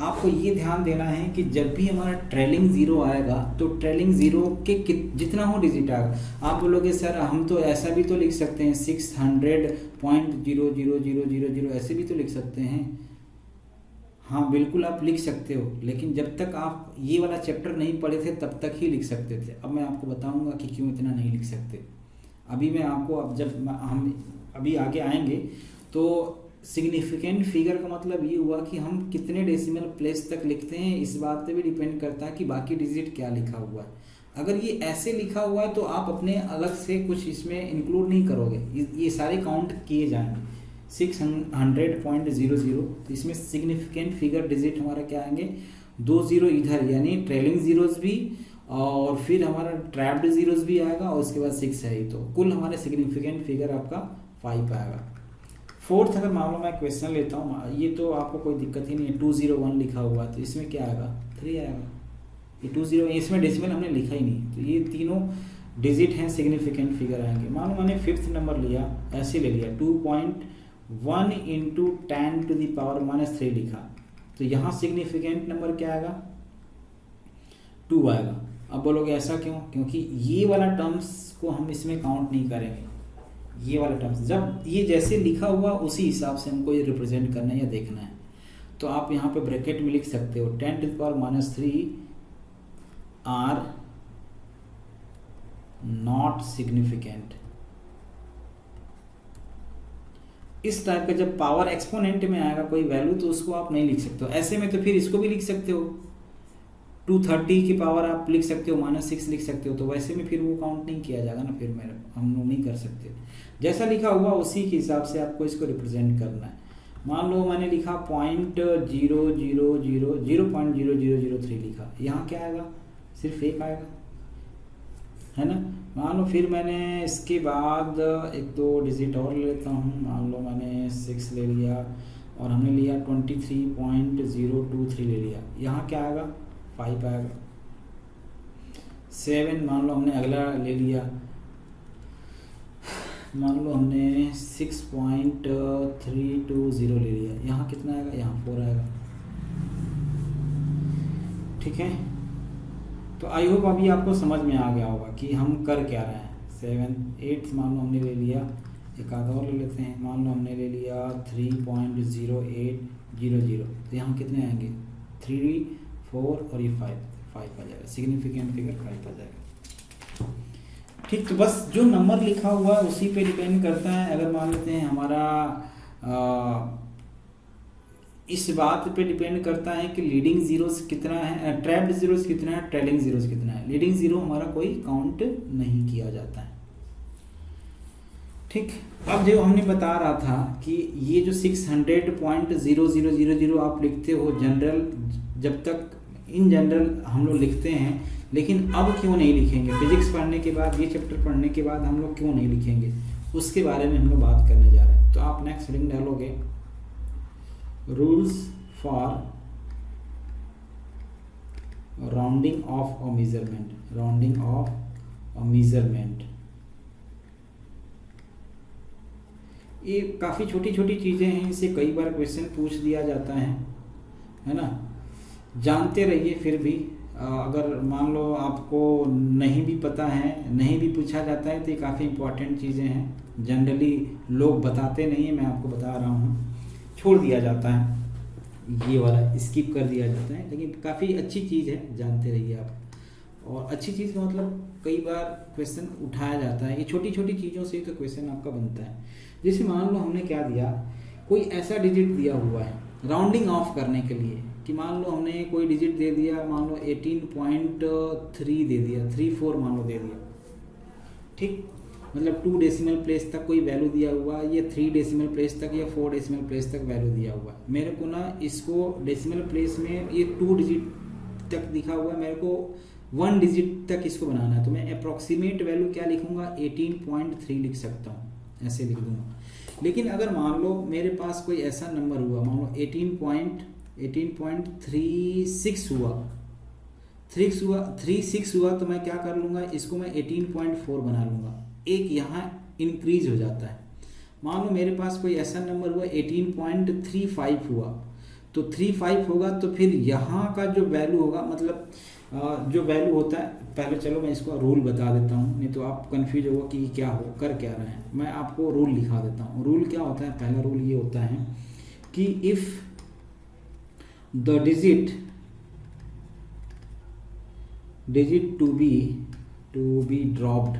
आपको ये ध्यान देना है कि जब भी हमारा ट्रेलिंग ज़ीरो आएगा तो ट्रेलिंग ज़ीरो के जितना हो डिजिट आएगा। आप बोलोगे सर हम तो ऐसा भी तो लिख सकते हैं 600.00000 ऐसे भी तो लिख सकते हैं। हाँ बिल्कुल आप लिख सकते हो, लेकिन जब तक आप ये वाला चैप्टर नहीं पढ़े थे तब तक ही लिख सकते थे। अब मैं आपको बताऊंगा कि क्यों इतना नहीं लिख सकते। अभी मैं आपको, अब जब हम अभी आगे आएंगे तो सिग्निफिकेंट फिगर का मतलब ये हुआ कि हम कितने डेसिमल प्लेस तक लिखते हैं, इस बात पे भी डिपेंड करता है कि बाकी डिजिट क्या लिखा हुआ है। अगर ये ऐसे लिखा हुआ है तो आप अपने अलग से कुछ इसमें इंक्लूड नहीं करोगे, ये सारे काउंट किए जाएंगे। 600.00, तो इसमें सिग्निफिकेंट फिगर डिजिट हमारा क्या आएंगे, 2 जीरो इधर, यानी ट्रेलिंग जीरोज भी, और फिर हमारा ट्रैप्ड जीरोज भी आएगा, और उसके बाद 6 है। तो कुल हमारे सिग्निफिकेंट फिगर आपका 5 आएगा। फोर्थ अगर मान लो मैं क्वेश्चन लेता हूँ, ये तो आपको कोई दिक्कत ही नहीं है, 201 लिखा हुआ है, तो इसमें क्या आएगा, 3 आएगा। ये 20, इसमें डेसिमल हमने लिखा ही नहीं, तो ये तीनों डिजिट हैं, सिग्निफिकेंट फिगर आएंगे। मान लो मैंने 5th नंबर लिया, ऐसे ले लिया 2.1 × 10⁻³ लिखा, तो यहाँ सिग्निफिकेंट नंबर क्या आएगा, 2 आएगा। अब बोलोगे ऐसा क्यों, क्योंकि ये वाला टर्म्स को हम इसमें काउंट नहीं करेंगे। ये वाला टर्म्स जब ये जैसे लिखा हुआ उसी हिसाब से हमको ये रिप्रेजेंट करना है या देखना है। तो आप यहाँ पे ब्रैकेट में लिख सकते हो 10⁻³ आर नॉट सिग्निफिकेंट। इस टाइप का जब पावर एक्सपोनेंट में आएगा कोई वैल्यू तो उसको आप नहीं लिख सकते हो। ऐसे में तो फिर इसको भी लिख सकते हो, 230 की पावर आप लिख सकते हो, -6 लिख सकते हो, तो वैसे में फिर वो काउंट नहीं किया जाएगा ना, फिर हम लोग नहीं कर सकते। जैसा लिखा हुआ उसी के हिसाब से आपको इसको रिप्रेजेंट करना है। मान लो मैंने लिखा 0.0003 लिखा, यहाँ क्या आएगा, सिर्फ 1 आएगा, है ना। मान लो फिर मैंने इसके बाद 1-2 डिजिट और लेता हूँ। मान लो मैंने 6 ले लिया, और हमने लिया 23.023 ले लिया, यहाँ क्या आएगा, 5 आएगा। 7 मान लो हमने अगला ले लिया, मान लो हमने 6.320 ले लिया, यहाँ कितना आएगा, यहाँ 4 आएगा। ठीक है, तो आई होप अभी आपको समझ में आ गया होगा कि हम कर क्या रहे हैं। 7 8 मान लो हमने ले लिया, एक आधा और ले लेते हैं, मान लो हमने ले लिया 3.0800, तो यहाँ कितने आएंगे 3 4 और ये 5 आ जाएगा, सिग्निफिकेंट फिगर 5 आ जाएगा। ठीक, तो बस जो नंबर लिखा हुआ है उसी पे डिपेंड करता है। अगर मान लेते हैं हमारा इस बात पे डिपेंड करता है कि लीडिंग जीरोस कितना है, ट्रैप्ड जीरोस कितना है, ट्रेलिंग जीरोस कितना है। लीडिंग जीरो हमारा कोई काउंट नहीं किया जाता है। ठीक, अब जो हमने बता रहा था कि ये जो 600.0000 आप लिखते हो जनरल, जब तक इन जनरल हम लोग लिखते हैं, लेकिन अब क्यों नहीं लिखेंगे? फिजिक्स पढ़ने के बाद, ये चैप्टर पढ़ने के बाद हम लोग क्यों नहीं लिखेंगे, उसके बारे में हम लोग बात करने जा रहे हैं। तो आप नेक्स्ट लिंक डालोगे, rules for rounding of a measurement, rounding of a measurement. ये काफ़ी छोटी छोटी चीज़ें हैं, इसे कई बार क्वेश्चन पूछ दिया जाता है ना। जानते रहिए, फिर भी अगर मान लो आपको नहीं भी पता है, नहीं भी पूछा जाता है, तो ये काफ़ी इंपॉर्टेंट चीज़ें हैं। जनरली लोग बताते नहीं हैं, मैं आपको बता रहा हूँ, छोड़ दिया जाता है, ये वाला स्किप कर दिया जाता है, लेकिन काफ़ी अच्छी चीज़ है, जानते रहिए आप। और अच्छी चीज़ का मतलब कई बार क्वेश्चन उठाया जाता है, ये छोटी छोटी चीज़ों से ही तो क्वेश्चन आपका बनता है। जैसे मान लो हमने क्या दिया, कोई ऐसा डिजिट दिया हुआ है राउंडिंग ऑफ करने के लिए, कि मान लो हमने कोई डिजिट दे दिया, मान लो 18.3 दे दिया, 34 मान लो दे दिया। ठीक, मतलब 2 डेसिमल प्लेस तक कोई वैल्यू दिया हुआ है, या 3 डेसिमल प्लेस तक या 4 डेसिमल प्लेस तक वैल्यू दिया हुआ है। मेरे को ना इसको डेसिमल प्लेस में ये 2 डिजिट तक दिखा हुआ है, मेरे को 1 डिजिट तक इसको बनाना है, तो मैं अप्रॉक्सीमेट वैल्यू क्या लिखूंगा, 18.3 लिख सकता हूँ, ऐसे लिख दूंगा। लेकिन अगर मान लो मेरे पास कोई ऐसा नंबर हुआ, मान लो 18.36 हुआ, 36 हुआ, तो मैं क्या कर लूँगा, इसको मैं 18.4 बना लूँगा, एक यहाँ इंक्रीज हो जाता है। मान लो मेरे पास कोई ऐसा नंबर हुआ 18.35 हुआ, तो 35 होगा, तो फिर यहाँ का जो वैल्यू होगा, मतलब जो वैल्यू होता है, पहले चलो मैं इसको रूल बता देता हूँ, नहीं तो आप कंफ्यूज होगा कि क्या हो कर क्या रहे हैं। मैं आपको रूल लिखा देता हूँ। रूल क्या होता है, पहला रूल ये होता है कि if the digit to be dropped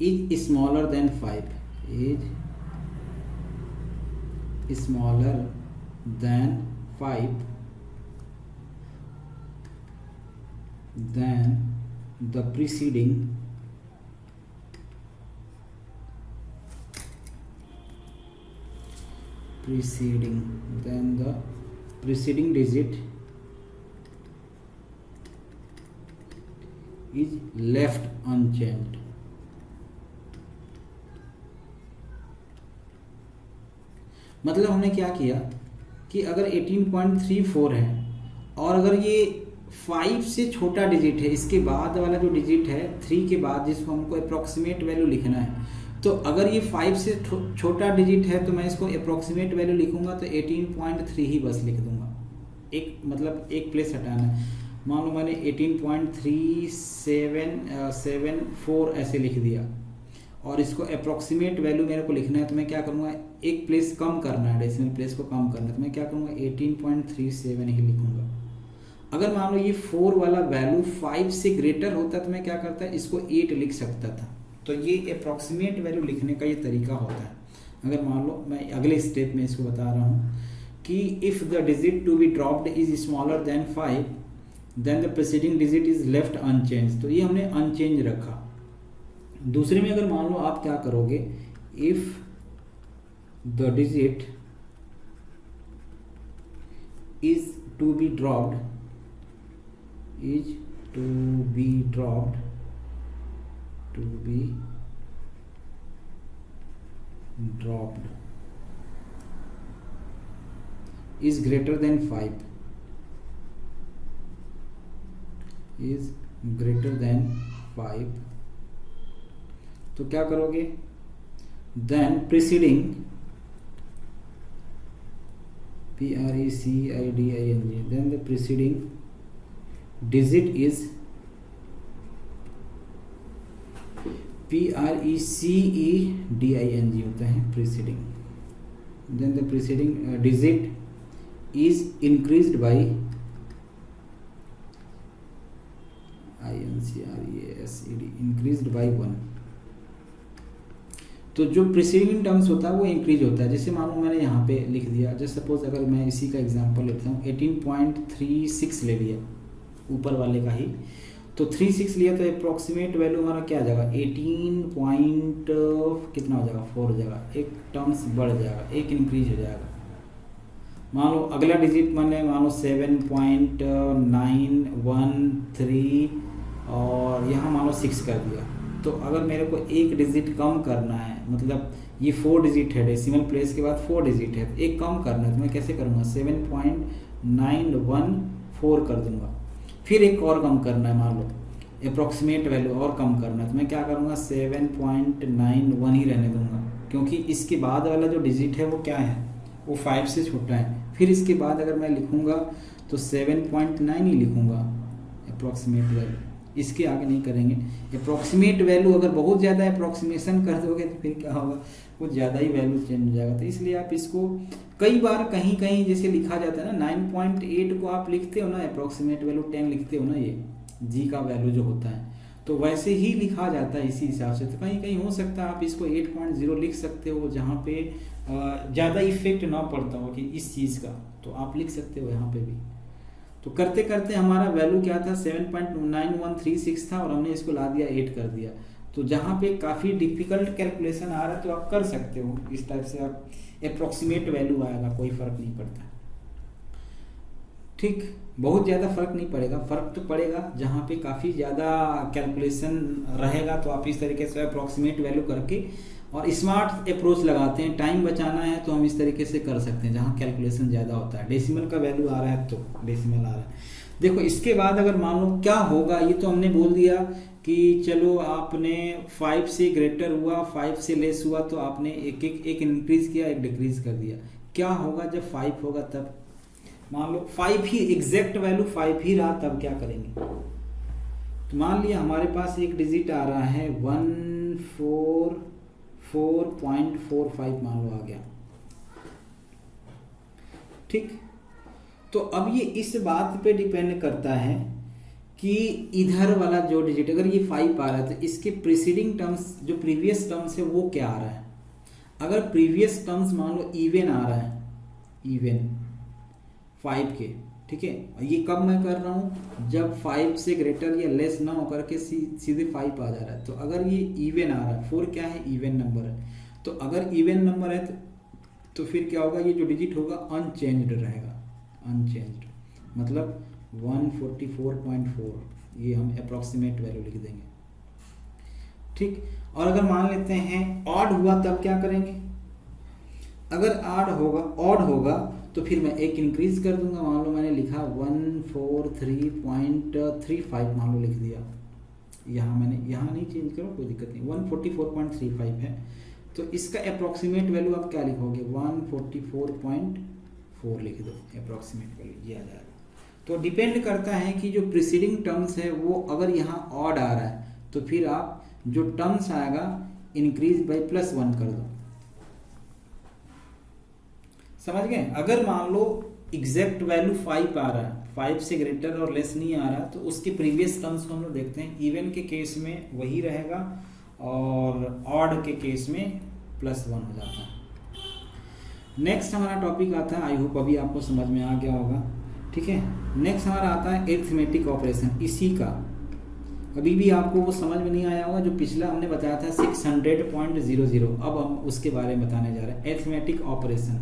is smaller than 5, is smaller than 5, then the preceding digit is left unchanged. मतलब हमने क्या किया कि अगर 18.34 है और अगर ये 5 से छोटा डिजिट है, इसके बाद वाला जो डिजिट है 3 के बाद, जिसको हमको अप्रॉक्सीमेट वैल्यू लिखना है, तो अगर ये 5 से छोटा डिजिट है तो मैं इसको अप्रॉक्सीमेट वैल्यू लिखूंगा तो 18.3 ही बस लिख दूंगा। एक मतलब एक प्लेस हटाना है। मान लो मैंने 18.3774 ऐसे लिख दिया और इसको अप्रॉक्सीमेट वैल्यू मेरे को लिखना है, तो मैं क्या करूँगा, एक प्लेस कम करना है, डेसिमल प्लेस को कम करना है, तो मैं क्या करूँगा 18.37 ही लिखूँगा। अगर मान लो ये 4 वाला वैल्यू 5 से ग्रेटर होता तो मैं क्या करता, इसको 8 लिख सकता था। तो ये अप्रॉक्सीमेट वैल्यू लिखने का ये तरीका होता है। अगर मान लो मैं अगले स्टेप में इसको बता रहा हूँ कि if the digit to be dropped is smaller than 5 then the preceding digit is left unchanged, तो ये हमने अनचेंज रखा। दूसरे में अगर मान लो आप क्या करोगे, if the digit is to be dropped is greater than 5, तो क्या करोगे, then preceding PRECIDING, then the preceding digit is PRECEDING होता है preceding, then the preceding digit is increased by INCREASED increased by 1। तो जो प्रीसीडिंग टर्म्स होता है वो इंक्रीज होता है। जैसे मानो मैंने यहाँ पे लिख दिया, जैसे सपोज अगर मैं इसी का एग्जांपल लेता हूँ 18.36 ले लिया ऊपर वाले का ही, तो 36 लिया तो अप्रोक्सीमेट वैल्यू हमारा क्या आ जाएगा 18 पॉइंट कितना हो जाएगा 4 हो जाएगा, एक टर्म्स बढ़ जाएगा, एक इंक्रीज हो जाएगा। मान लो अगला डिजिट मैंने मान लो 7.913 और यहाँ मान लो 6 कर दिया। तो अगर मेरे को एक डिजिट कम करना है, मतलब ये 4 डिजिट है, डेसिमल प्लेस के बाद 4 डिजिट है, तो एक कम करना है तो मैं कैसे करूँगा 7.914 कर दूंगा। फिर एक और कम करना है, मान लो अप्रोक्सीमेट वैल्यू और कम करना है तो मैं क्या करूँगा 7.91 ही रहने दूंगा, क्योंकि इसके बाद वाला जो डिजिट है वो क्या है, वो 5 से छोटा है। फिर इसके बाद अगर मैं लिखूँगा तो 7.9 ही लिखूँगा अप्रोक्सीमेट वैल्यू, इसके आगे नहीं करेंगे। अप्रोक्सीमेट वैल्यू अगर बहुत ज़्यादा अप्रोक्सीमेशन कर दोगे तो फिर क्या होगा, कुछ ज़्यादा ही वैल्यू चेंज हो जाएगा। तो इसलिए आप इसको कई बार कहीं कहीं जैसे लिखा जाता है ना 9.8 को आप लिखते हो ना अप्रोक्सीमेट वैल्यू 10 लिखते हो ना, ये जी का वैल्यू जो होता है तो वैसे ही लिखा जाता है इसी हिसाब से। तो कहीं कहीं हो सकता है आप इसको 8.0 लिख सकते हो जहाँ पे ज़्यादा इफेक्ट ना पड़ता हो कि इस चीज़ का, तो आप लिख सकते हो यहाँ पे भी। तो करते करते हमारा वैल्यू क्या था 7.9136 था और हमने इसको ला दिया 8 कर दिया। तो जहाँ पे काफ़ी डिफिकल्ट कैलकुलेशन आ रहा है तो आप कर सकते हो इस टाइप से, आप अप्रोक्सीमेट वैल्यू आएगा, कोई फ़र्क नहीं पड़ता। ठीक, बहुत ज़्यादा फर्क नहीं पड़ेगा, फर्क तो पड़ेगा जहाँ पे काफ़ी ज़्यादा कैलकुलेशन रहेगा तो आप इस तरीके से अप्रोक्सीमेट वैल्यू करके और स्मार्ट अप्रोच लगाते हैं। टाइम बचाना है तो हम इस तरीके से कर सकते हैं जहाँ कैलकुलेशन ज़्यादा होता है। डेसिमल का वैल्यू आ रहा है तो डेसिमल आ रहा है। देखो इसके बाद अगर मान लो क्या होगा, ये तो हमने बोल दिया कि चलो आपने 5 से ग्रेटर हुआ 5 से लेस हुआ तो आपने एक इंक्रीज किया एक डिक्रीज कर दिया। क्या होगा जब 5 होगा तब, मान लो 5 ही एग्जैक्ट वैल्यू 5 ही रहा तब क्या करेंगे। तो मान लिया हमारे पास एक डिजिट आ रहा है 144.45 मान लो आ गया। ठीक, तो अब ये इस बात पे डिपेंड करता है कि इधर वाला जो डिजिट अगर ये 5 आ रहा है तो इसके प्रीसीडिंग टर्म्स जो प्रीवियस टर्म्स है वो क्या आ रहा है। अगर प्रीवियस टर्म्स मान लो इवन आ रहा है, इवन 5 के, ठीक है, ये कब मैं कर रहा हूँ जब 5 से ग्रेटर या लेस ना होकर के सीधे 5 आ जा रहा है। तो अगर ये इवन आ रहा है, 4 क्या है इवन नंबर है, तो अगर इवन नंबर है तो फिर क्या होगा, ये जो डिजिट होगा अनचेंज्ड रहेगा, अनचेंज्ड मतलब 144.4, ये हम अप्रोक्सीमेट वैल्यू लिख देंगे। ठीक, और अगर मान लेते हैं ऑड हुआ तब क्या करेंगे। अगर ऑड होगा तो फिर मैं एक इंक्रीज कर दूंगा। मान लो मैंने लिखा 143.35 मान लो लिख दिया, यहाँ मैंने यहाँ नहीं चेंज करो कोई दिक्कत नहीं, 144.35 है तो इसका अप्रोक्सीमेट वैल्यू आप क्या लिखोगे 144.4 लिख दो अप्रोक्सीमेट वैल्यू, ये आ जाएगा। तो डिपेंड करता है कि जो प्रीसीडिंग टर्म्स है वो अगर यहाँ ऑड आ रहा है तो फिर आप जो टर्म्स आएगा इंक्रीज बाय +1 कर दो, समझ गए। अगर मान लो एग्जैक्ट वैल्यू 5 आ रहा है, 5 से ग्रेटर और लेस नहीं आ रहा, तो उसके प्रीवियस टर्म्स को हम लोग देखते हैं। इवन के केस में वही रहेगा और ऑड के केस में +1 हो जाता है। नेक्स्ट हमारा टॉपिक आता है, आई होप अभी आपको समझ में आ गया होगा, ठीक है। नेक्स्ट हमारा आता है एरिथमेटिक ऑपरेशन। इसी का अभी भी आपको वो समझ में नहीं आया होगा जो पिछला हमने बताया था 600.00, अब हम उसके बारे में बताने जा रहे हैं एरिथमेटिक ऑपरेशन।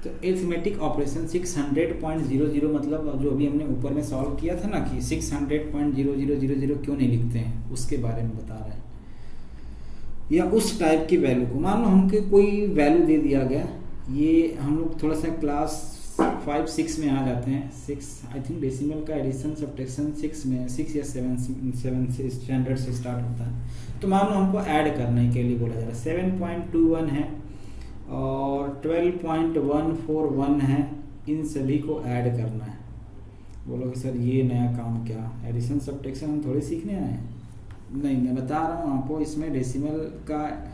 तो एरिथमेटिक ऑपरेशन 600.00 मतलब जो अभी हमने ऊपर में सॉल्व किया था ना कि 600.0000 क्यों नहीं लिखते हैं, उसके बारे में बता रहे हैं। या उस टाइप की वैल्यू को मान लो हमको कोई वैल्यू दे दिया गया, ये हम लोग थोड़ा सा क्लास 5-6 में आ जाते हैं। 6 आई थिंक डेसिमल का एडिशन सब्ट्रैक्शन 6 में 6 या 7 से स्टैंडर्ड से स्टार्ट होता है। तो मान लो हमको ऐड करने के लिए बोला जा रहा है 7.21 है और 12.141 है, इन सभी को ऐड करना है। बोलो कि सर ये नया काम क्या, एडिशन सब्ट्रैक्शन हम थोड़ी सीखने आए हैं, नहीं, मैं बता रहा हूँ आपको, इसमें डेसिमल का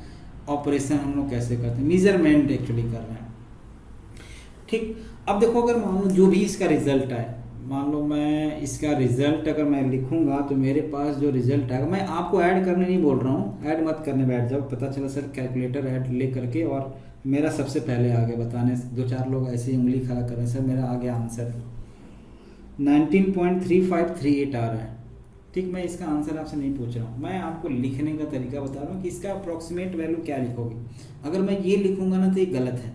ऑपरेशन हम लोग कैसे करते हैं, मेजरमेंट एक्चुअली कर रहे हैं। ठीक, अब देखो अगर मान लो जो भी इसका रिजल्ट है, मान लो मैं इसका रिजल्ट अगर मैं लिखूंगा तो मेरे पास जो रिजल्ट आएगा, मैं आपको ऐड करने नहीं बोल रहा हूँ, ऐड मत करने बैठ जाओ, पता चला सर कैलकुलेटर ऐड ले करके और मेरा सबसे पहले आ गया बताने, दो चार लोग ऐसे ही उंगली खड़ा कर रहे हैं, सर मेरा आ गया आंसर 19.3538 आ रहा है। ठीक, मैं इसका आंसर आपसे नहीं पूछ रहा हूँ, मैं आपको लिखने का तरीका बता रहा हूँ कि इसका अप्रोक्सीमेट वैल्यू क्या लिखोगे। अगर मैं ये लिखूंगा ना तो ये गलत है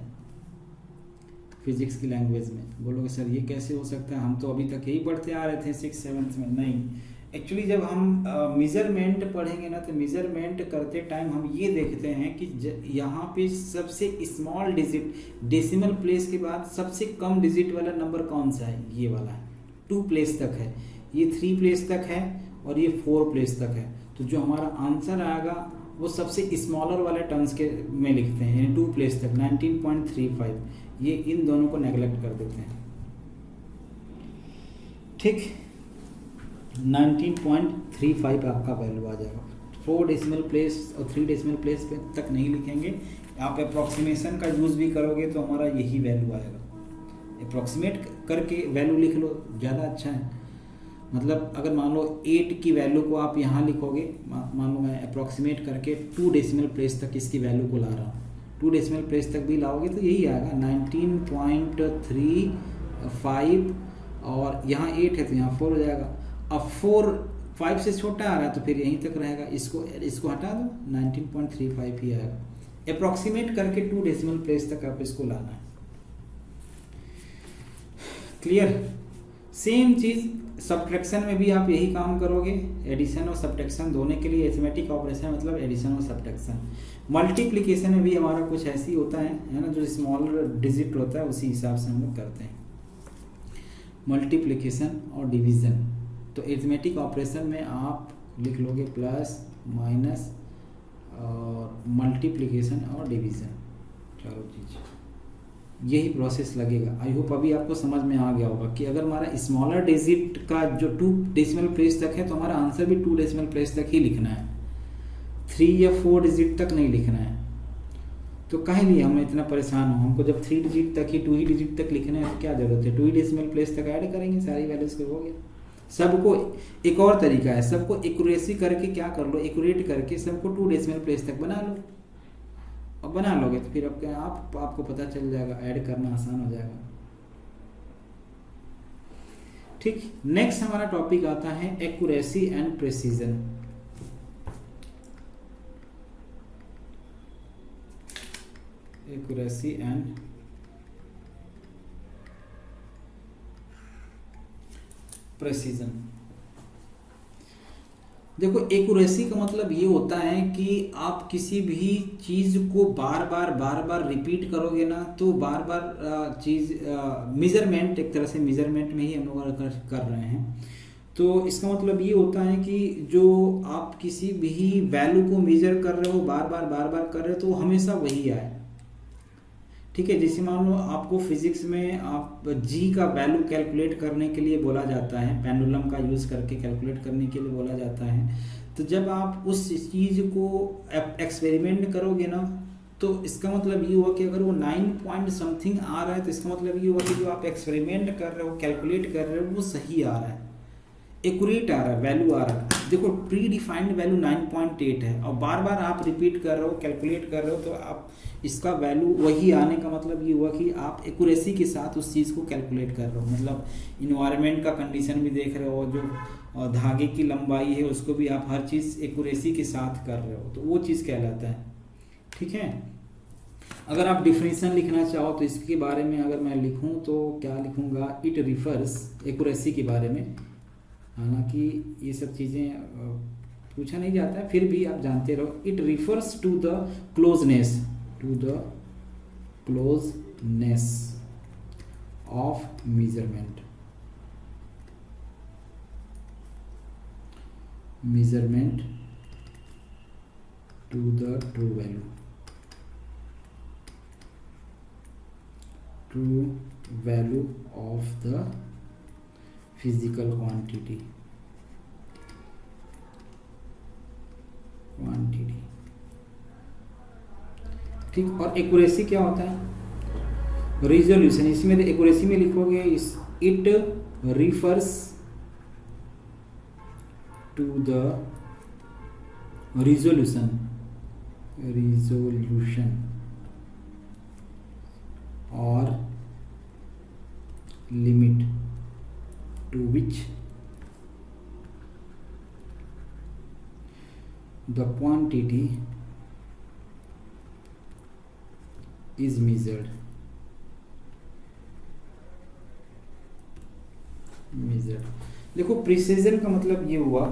फिजिक्स की लैंग्वेज में, बोलोगे सर ये कैसे हो सकता है, हम तो अभी तक यही पढ़ते आ रहे थे 6th-7th में। नहीं, एक्चुअली जब हम मेजरमेंट पढ़ेंगे ना तो मेजरमेंट करते टाइम हम ये देखते हैं कि यहाँ पे सबसे स्मॉल डिजिट डेसिमल प्लेस के बाद सबसे कम डिजिट वाला नंबर कौन सा है, ये वाला है, 2 प्लेस तक है, ये 3 प्लेस तक है और ये 4 प्लेस तक है। तो जो हमारा आंसर आएगा वो सबसे स्मॉलर वाले टर्म्स के में लिखते हैं, यानी 2 प्लेस तक 19.35, ये इन दोनों को नेगलेक्ट कर देते हैं। ठीक, 19.35 आपका वैल्यू आ जाएगा। 4 डेसिमल प्लेस और 3 डेसिमल प्लेस पे तक नहीं लिखेंगे, आप अप्रॉक्सीमेशन का यूज़ भी करोगे तो हमारा यही वैल्यू आएगा। अप्रॉक्सीमेट करके वैल्यू लिख लो, ज़्यादा अच्छा है। मतलब अगर मान लो 8 की वैल्यू को आप यहाँ लिखोगे, मान लो मैं अप्रॉक्सीमेट करके 2 डेसिमल प्लेस तक इसकी वैल्यू को ला रहा हूँ, 2 डेसिमल प्लेस तक भी लाओगे तो यही आएगा 19.35, और यहाँ 8 है तो यहाँ 4 हो जाएगा। अब 4 5 से छोटा आ रहा है तो फिर यहीं तक रहेगा, इसको हटा दो, 19.35 ही आएगा। अप्रॉक्सीमेट करके 2 डेसिमल प्लेस तक आप इसको लाना है। क्लियर? सेम चीज़ सब्ट्रैक्शन में भी आप यही काम करोगे, एडिशन और सब्ट्रैक्शन दोनों के लिए अरिथमेटिक ऑपरेशन मतलब एडिशन और सब्ट्रैक्शन। मल्टीप्लिकेशन में भी हमारा कुछ ऐसी होता है ना, जो स्मॉल डिजिट होता है उसी हिसाब से हम लोग करते हैं, मल्टीप्लिकेशन और डिवीज़न। तो अरिथमेटिक ऑपरेशन में आप लिख लोगे प्लस माइनस और मल्टीप्लिकेशन और डिवीज़न, चारों चीज़, यही प्रोसेस लगेगा। आई होप अभी आपको समझ में आ गया होगा कि अगर हमारा स्मॉलर डिजिट का जो 2 डेसिमल प्लेस तक है तो हमारा आंसर भी 2 डेसिमल प्लेस तक ही लिखना है, 3 या 4 डिजिट तक नहीं लिखना है। तो काहे लिए हम इतना परेशान हो, हमको जब 3 डिजिट तक ही 2 ही डिजिट तक लिखना है तो क्या जरूरत है, 2 ही डेसिमल प्लेस तक ऐड करेंगे, सारी वैल्यूज को हो गया। सबको एक और तरीका है, सबको एक्यूरेसी करके क्या कर लो, एक्यूरेट करके सबको 2 डेसिमल प्लेस तक बना लो, और बना लोगे तो फिर आपको पता चल जाएगा, ऐड करना आसान हो जाएगा। ठीक, नेक्स्ट हमारा टॉपिक आता है accuracy and precision. Accuracy and precision. देखो, एक्यूरेसी का मतलब ये होता है कि आप किसी भी चीज़ को बार बार रिपीट करोगे ना तो बार बार चीज़ मेजरमेंट, एक तरह से मेजरमेंट में ही हम लोग कर रहे हैं। तो इसका मतलब ये होता है कि जो आप किसी भी वैल्यू को मेजर कर रहे हो, बार बार कर रहे हो तो हमेशा वही आए। ठीक है, जैसे मान लो आपको फिजिक्स में आप जी का वैल्यू कैलकुलेट करने के लिए बोला जाता है, पेंडुलम का यूज़ करके कैलकुलेट करने के लिए बोला जाता है। तो जब आप उस चीज़ को एक्सपेरिमेंट करोगे ना तो इसका मतलब ये हुआ कि अगर वो 9 पॉइंट समथिंग आ रहा है तो इसका मतलब ये हुआ कि जो आप एक्सपेरिमेंट कर रहे हो, कैलकुलेट कर रहे हो, वो सही आ रहा है, एक्यूरेट आ रहा है, वैल्यू आ रहा है। देखो, प्री डिफाइंड वैल्यू 9.8 है और बार बार आप रिपीट कर रहे हो, कैलकुलेट कर रहे हो, तो आप इसका वैल्यू वही आने का मतलब ये हुआ कि आप एक्यूरेसी के साथ उस चीज़ को कैलकुलेट कर रहे हो। मतलब इन्वायरमेंट का कंडीशन भी देख रहे हो, जो धागे की लंबाई है उसको भी आप हर चीज़ एक्यूरेसी के साथ कर रहे हो, तो वो चीज़ कहलाता है। ठीक है, अगर आप डिफिनीशन लिखना चाहो तो इसके बारे में अगर मैं लिखूं तो क्या लिखूंगा, इट रिफर्स, एक्यूरेसी के बारे में, हालांकि ये सब चीज़ें पूछा नहीं जाता है फिर भी आप जानते रहो। It refers to the closeness of measurement to the true value of the physical quantity. ठीक। और एक्यूरेसी क्या होता है? रिजोल्यूशन। इसमें एक्यूरेसी में लिखोगे इस it refers to the resolution और limit to which the quantity is measured। देखो प्रिसीजन का मतलब ये हुआ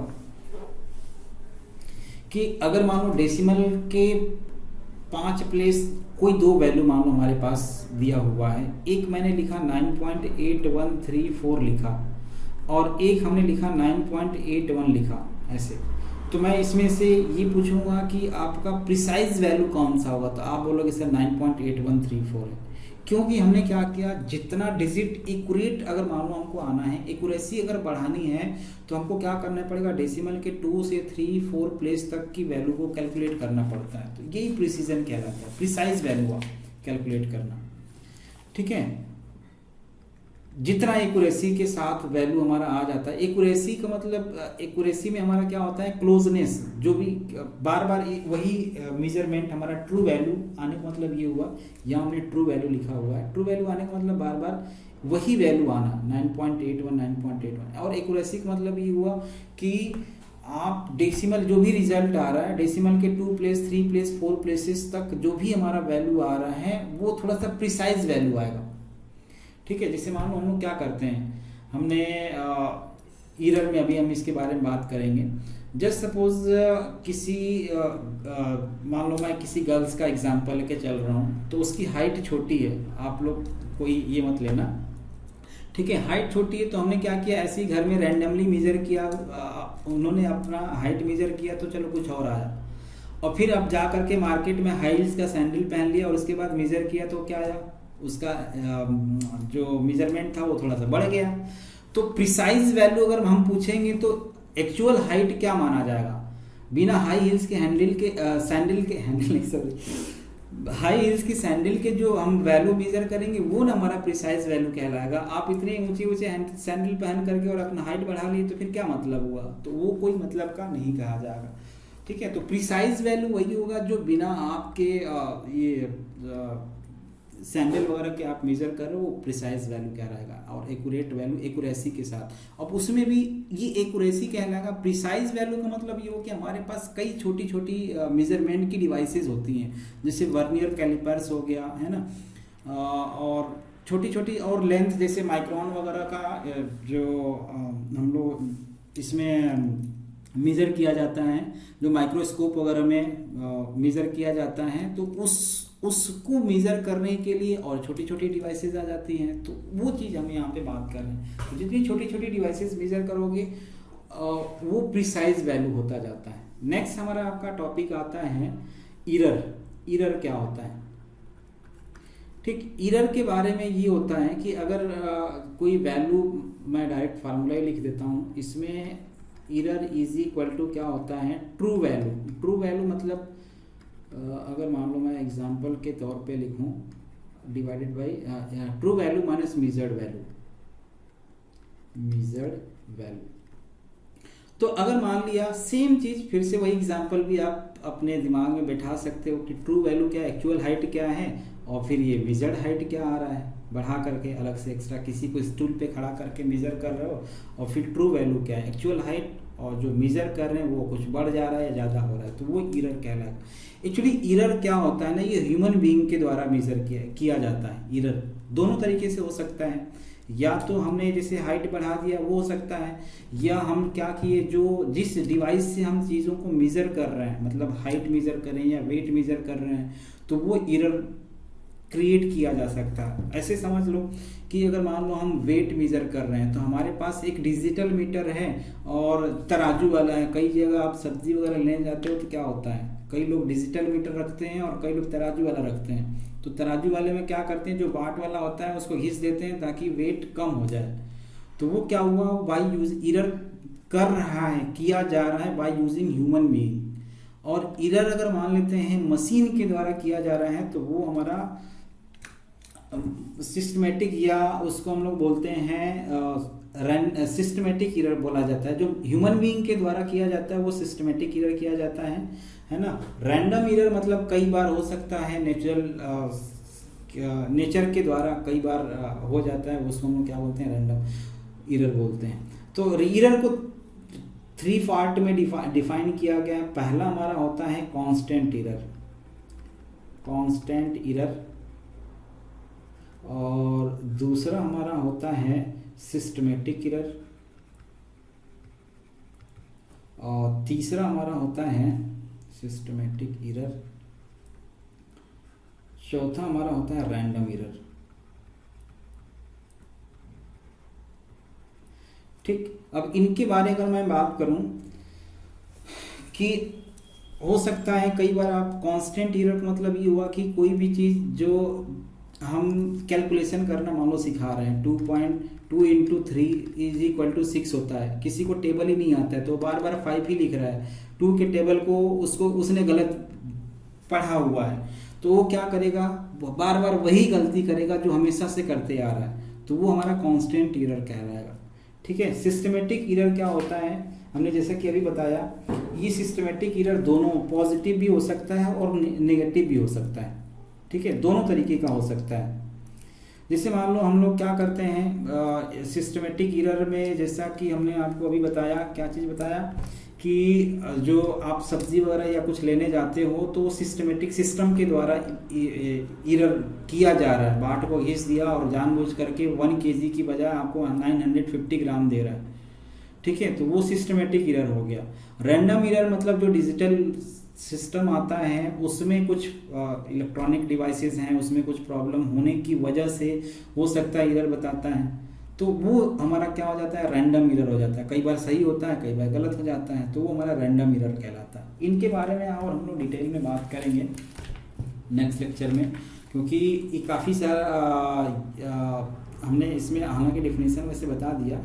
कि अगर मान लो डेसिमल के 5 प्लेस कोई 2 वैल्यू मान लो हमारे पास दिया हुआ है, एक मैंने लिखा 9.8134 लिखा और एक हमने लिखा 9.81 लिखा, ऐसे। तो मैं इसमें से ये पूछूंगा कि आपका प्रिसाइज वैल्यू कौन सा होगा, तो आप बोलोगे सर 9.8134 है, क्योंकि हमने क्या किया, जितना डिजिट एक्यूरेट अगर मान लो हमको आना है, एक्यूरेसी अगर बढ़ानी है तो हमको क्या करना पड़ेगा, डेसिमल के 2 से 3, 4 प्लेस तक की वैल्यू को कैलकुलेट करना पड़ता है। तो यही प्रिसीजन कहलाता है, प्रिसाइज वैल्यू कैलकुलेट करना, ठीक है। जितना एक्यूरेसी के साथ वैल्यू हमारा आ जाता है, एक्यूरेसी का मतलब, एक्यूरेसी में हमारा क्या होता है, क्लोजनेस, जो भी बार बार वही मेजरमेंट हमारा ट्रू वैल्यू आने का मतलब ये हुआ, यहाँ हमने ट्रू वैल्यू लिखा हुआ है, ट्रू वैल्यू आने का मतलब बार बार वही वैल्यू आना, 9.81। और एक्यूरेसी का मतलब ये हुआ कि आप डेसिमल जो भी रिजल्ट आ रहा है, डेसिमल के 2 प्लेस, 3 प्लेस, 4 प्लेसेस तक जो भी हमारा वैल्यू आ रहा है वो थोड़ा सा प्रिसाइज वैल्यू आएगा, ठीक है। जैसे मान लो हम लोग क्या करते हैं, हमने ईरर में अभी हम इसके बारे में बात करेंगे। जस्ट सपोज किसी मान लो मैं किसी गर्ल्स का एग्जांपल लेके चल रहा हूँ, तो उसकी हाइट छोटी है, आप लोग कोई ये मत लेना, ठीक है। हाइट छोटी है तो हमने क्या किया, ऐसे ही घर में रैंडमली मेजर किया, उन्होंने अपना हाइट मेजर किया तो चलो कुछ और आया, और फिर अब जा करके मार्केट में हाई हील्स का सैंडल पहन लिया और उसके बाद मेजर किया तो क्या आया, उसका जो मेजरमेंट था वो थोड़ा सा बढ़ गया। तो प्रिसाइज वैल्यू अगर हम पूछेंगे तो एक्चुअल हाइट क्या माना जाएगा, बिना हाई हील्स के हैंडल के सैंडल के हैंडल सॉरी हाई हील्स की सैंडल के जो हम वैल्यू मेजर करेंगे वो ना हमारा प्रिसाइज वैल्यू कहलाएगा। आप इतने ऊंचे ऊंचे सैंडल पहन करके और अपना हाइट बढ़ा लिए तो फिर क्या मतलब हुआ, तो वो कोई मतलब का नहीं कहा जाएगा, ठीक है। तो प्रिसाइज वैल्यू वही होगा जो बिना आपके ये सैंडल वगैरह के आप मेजर कर रहे हो, वो प्रिसाइज वैल्यू कहलाएगा। और एक्यूरेट वैल्यू एक्यूरेसी के साथ, अब उसमें भी ये एक्यूरेसी कहलाएगा। प्रिसाइज वैल्यू का मतलब ये हो कि हमारे पास कई छोटी छोटी मेजरमेंट की डिवाइसेस होती हैं, जैसे वर्नियर कैलिपर्स हो गया, है ना, और छोटी छोटी और लेंथ जैसे माइक्रोन वगैरह का जो हम लोग इसमें मेज़र किया जाता है, जो माइक्रोस्कोप वगैरह में मेज़र किया जाता है, तो उसको मेज़र करने के लिए और छोटी छोटी डिवाइसेस आ जाती हैं। तो वो चीज़ हम यहाँ पे बात कर रहे हैं। तो जितनी छोटी छोटी डिवाइसेस मेज़र करोगे वो प्रिसाइज वैल्यू होता जाता है। नेक्स्ट हमारा आपका टॉपिक आता है इरर। इरर क्या होता है, ठीक। इरर के बारे में ये होता है कि अगर कोई वैल्यू, मैं डायरेक्ट फार्मूला ही लिख देता हूँ इसमें, इरर इज इक्वल टू क्या होता है, ट्रू वैल्यू। ट्रू वैल्यू मतलब अगर मान लो मैं एग्जांपल के तौर पे लिखूं, divided by true value minus measured value. तो अगर मान लिया सेम चीज, फिर से वही एग्जांपल भी आप अपने दिमाग में बैठा सकते हो कि ट्रू वैल्यू क्या है, एक्चुअल हाइट क्या है, और फिर ये मेजर्ड हाइट क्या आ रहा है, बढ़ा करके अलग से एक्स्ट्रा किसी को स्टूल पे खड़ा करके मेजर कर रहे हो, और फिर ट्रू वैल्यू क्या है, एक्चुअल हाइट, और जो मेजर कर रहे हैं वो कुछ बढ़ जा रहा है या ज़्यादा हो रहा है, तो वो इरर कहलाएगा। एक्चुअली इरर क्या होता है ना, ये ह्यूमन बीइंग के द्वारा मेजर किया जाता है। इरर दोनों तरीके से हो सकता है, या तो हमने जैसे हाइट बढ़ा दिया वो हो सकता है, या हम क्या किए, जो जिस डिवाइस से हम चीज़ों को मेजर कर रहे हैं, मतलब हाइट मेजर कर रहे हैं या वेट मेजर कर रहे हैं, तो वो इरर क्रिएट किया जा सकता है। ऐसे समझ लो कि अगर मान लो हम वेट मेजर कर रहे हैं तो हमारे पास एक डिजिटल मीटर है और तराजू वाला है। कई जगह आप सब्जी वगैरह लेने जाते हो तो क्या होता है, कई लोग डिजिटल मीटर रखते हैं और कई लोग तराजू वाला रखते हैं। तो तराजू वाले में क्या करते हैं, जो बाट वाला होता है उसको घिस देते हैं ताकि वेट कम हो जाए। तो वो क्या हुआ, बाई यूज इरर कर रहा है, किया जा रहा है बाई यूजिंग ह्यूमन बीइंग। और इरर अगर मान लेते हैं मशीन के द्वारा किया जा रहा है तो वो हमारा सिस्टमेटिक, या उसको हम लोग बोलते हैं सिस्टमेटिक इरर बोला जाता है। जो ह्यूमन बीइंग के द्वारा किया जाता है वो सिस्टमेटिक इरर किया जाता है ना। रैंडम इरर मतलब कई बार हो सकता है, नेचर के द्वारा कई बार हो जाता है, उसको हम लोग क्या बोलते हैं, रैंडम इरर बोलते हैं। तो इरर को 3 पार्ट में डिफाइन किया गया है। पहला हमारा होता है कांस्टेंट इरर, और दूसरा हमारा होता है सिस्टमेटिक इरर, और तीसरा हमारा होता है सिस्टमेटिक इरर, चौथा हमारा होता है रैंडम इरर। ठीक, अब इनके बारे में अगर मैं बात करूं कि हो सकता है कई बार आप कांस्टेंट इरर का मतलब ये हुआ कि कोई भी चीज़ जो हम कैलकुलेशन करना मान लो सिखा रहे हैं, 2.2 × 3 = 6 होता है, किसी को टेबल ही नहीं आता है तो बार बार 5 ही लिख रहा है, 2 के टेबल को उसने गलत पढ़ा हुआ है, तो वो क्या करेगा, बार बार वही गलती करेगा जो हमेशा से करते आ रहा है, तो वो हमारा कांस्टेंट इरर कहलाएगा। ठीक है। सिस्टमेटिक इरर क्या होता है, हमने जैसा कि अभी बताया, ये सिस्टमेटिक इरर दोनों पॉजिटिव भी हो सकता है और नेगेटिव भी हो सकता है। ठीक है, दोनों तरीके का हो सकता है। जैसे मान लो हम लोग क्या करते हैं सिस्टमेटिक इरर में, जैसा कि हमने आपको अभी बताया, क्या चीज़ बताया कि जो आप सब्जी वगैरह या कुछ लेने जाते हो तो सिस्टमेटिक सिस्टम के द्वारा इरर किया जा रहा है, बाट को घिस दिया और जानबूझ करके 1 kg की बजाय आपको 950 ग्राम दे रहा है। ठीक है, तो वो सिस्टमेटिक इरर हो गया। रैंडम इरर मतलब जो डिजिटल सिस्टम आता है उसमें कुछ इलेक्ट्रॉनिक डिवाइसेस हैं, उसमें कुछ प्रॉब्लम होने की वजह से हो सकता है इरर बताता है, तो वो हमारा क्या हो जाता है, रैंडम इरर हो जाता है। कई बार सही होता है, कई बार गलत हो जाता है, तो वो हमारा रैंडम इरर कहलाता है। इनके बारे में और हम लोग डिटेल में बात करेंगे नेक्स्ट लेक्चर में, क्योंकि ये काफ़ी सारा हमने इसमें हालांकि डेफिनेशन वैसे बता दिया,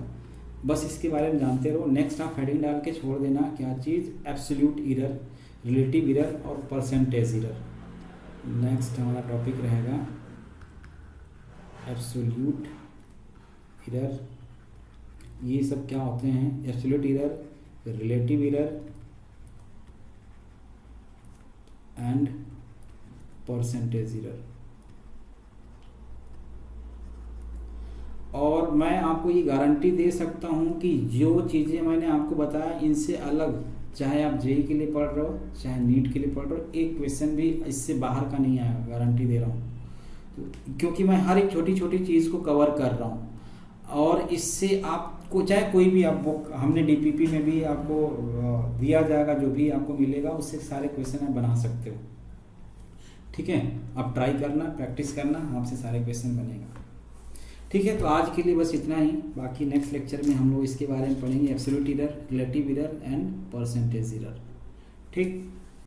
बस इसके बारे में जानते रहो। नेक्स्ट आप हेडिंग डाल के छोड़ देना क्या चीज़, एब्सोल्यूट इरर, रिलेटिव इरर और परसेंटेज इरर। नेक्स्ट हमारा टॉपिक रहेगा एब्सोल्यूट इरर। ये सब क्या होते हैं, absolute error, relative error and percentage error. और मैं आपको ये गारंटी दे सकता हूँ कि जो चीज़ें मैंने आपको बताया इनसे अलग, चाहे आप जेईई के लिए पढ़ रहे हो, चाहे नीट के लिए पढ़ रहे हो, एक क्वेश्चन भी इससे बाहर का नहीं आएगा, गारंटी दे रहा हूँ। तो क्योंकि मैं हर एक छोटी छोटी चीज़ को कवर कर रहा हूँ, और इससे आपको चाहे कोई भी आप बुक, हमने डीपीपी में भी आपको दिया जाएगा, जो भी आपको मिलेगा उससे सारे क्वेश्चन आप बना सकते हो। ठीक है, आप ट्राई करना, प्रैक्टिस करना, आपसे सारे क्वेश्चन बनेगा। ठीक है, तो आज के लिए बस इतना ही। बाकी नेक्स्ट लेक्चर में हम लोग इसके बारे में पढ़ेंगे, absolute error, relative error and percentage error. ठीक।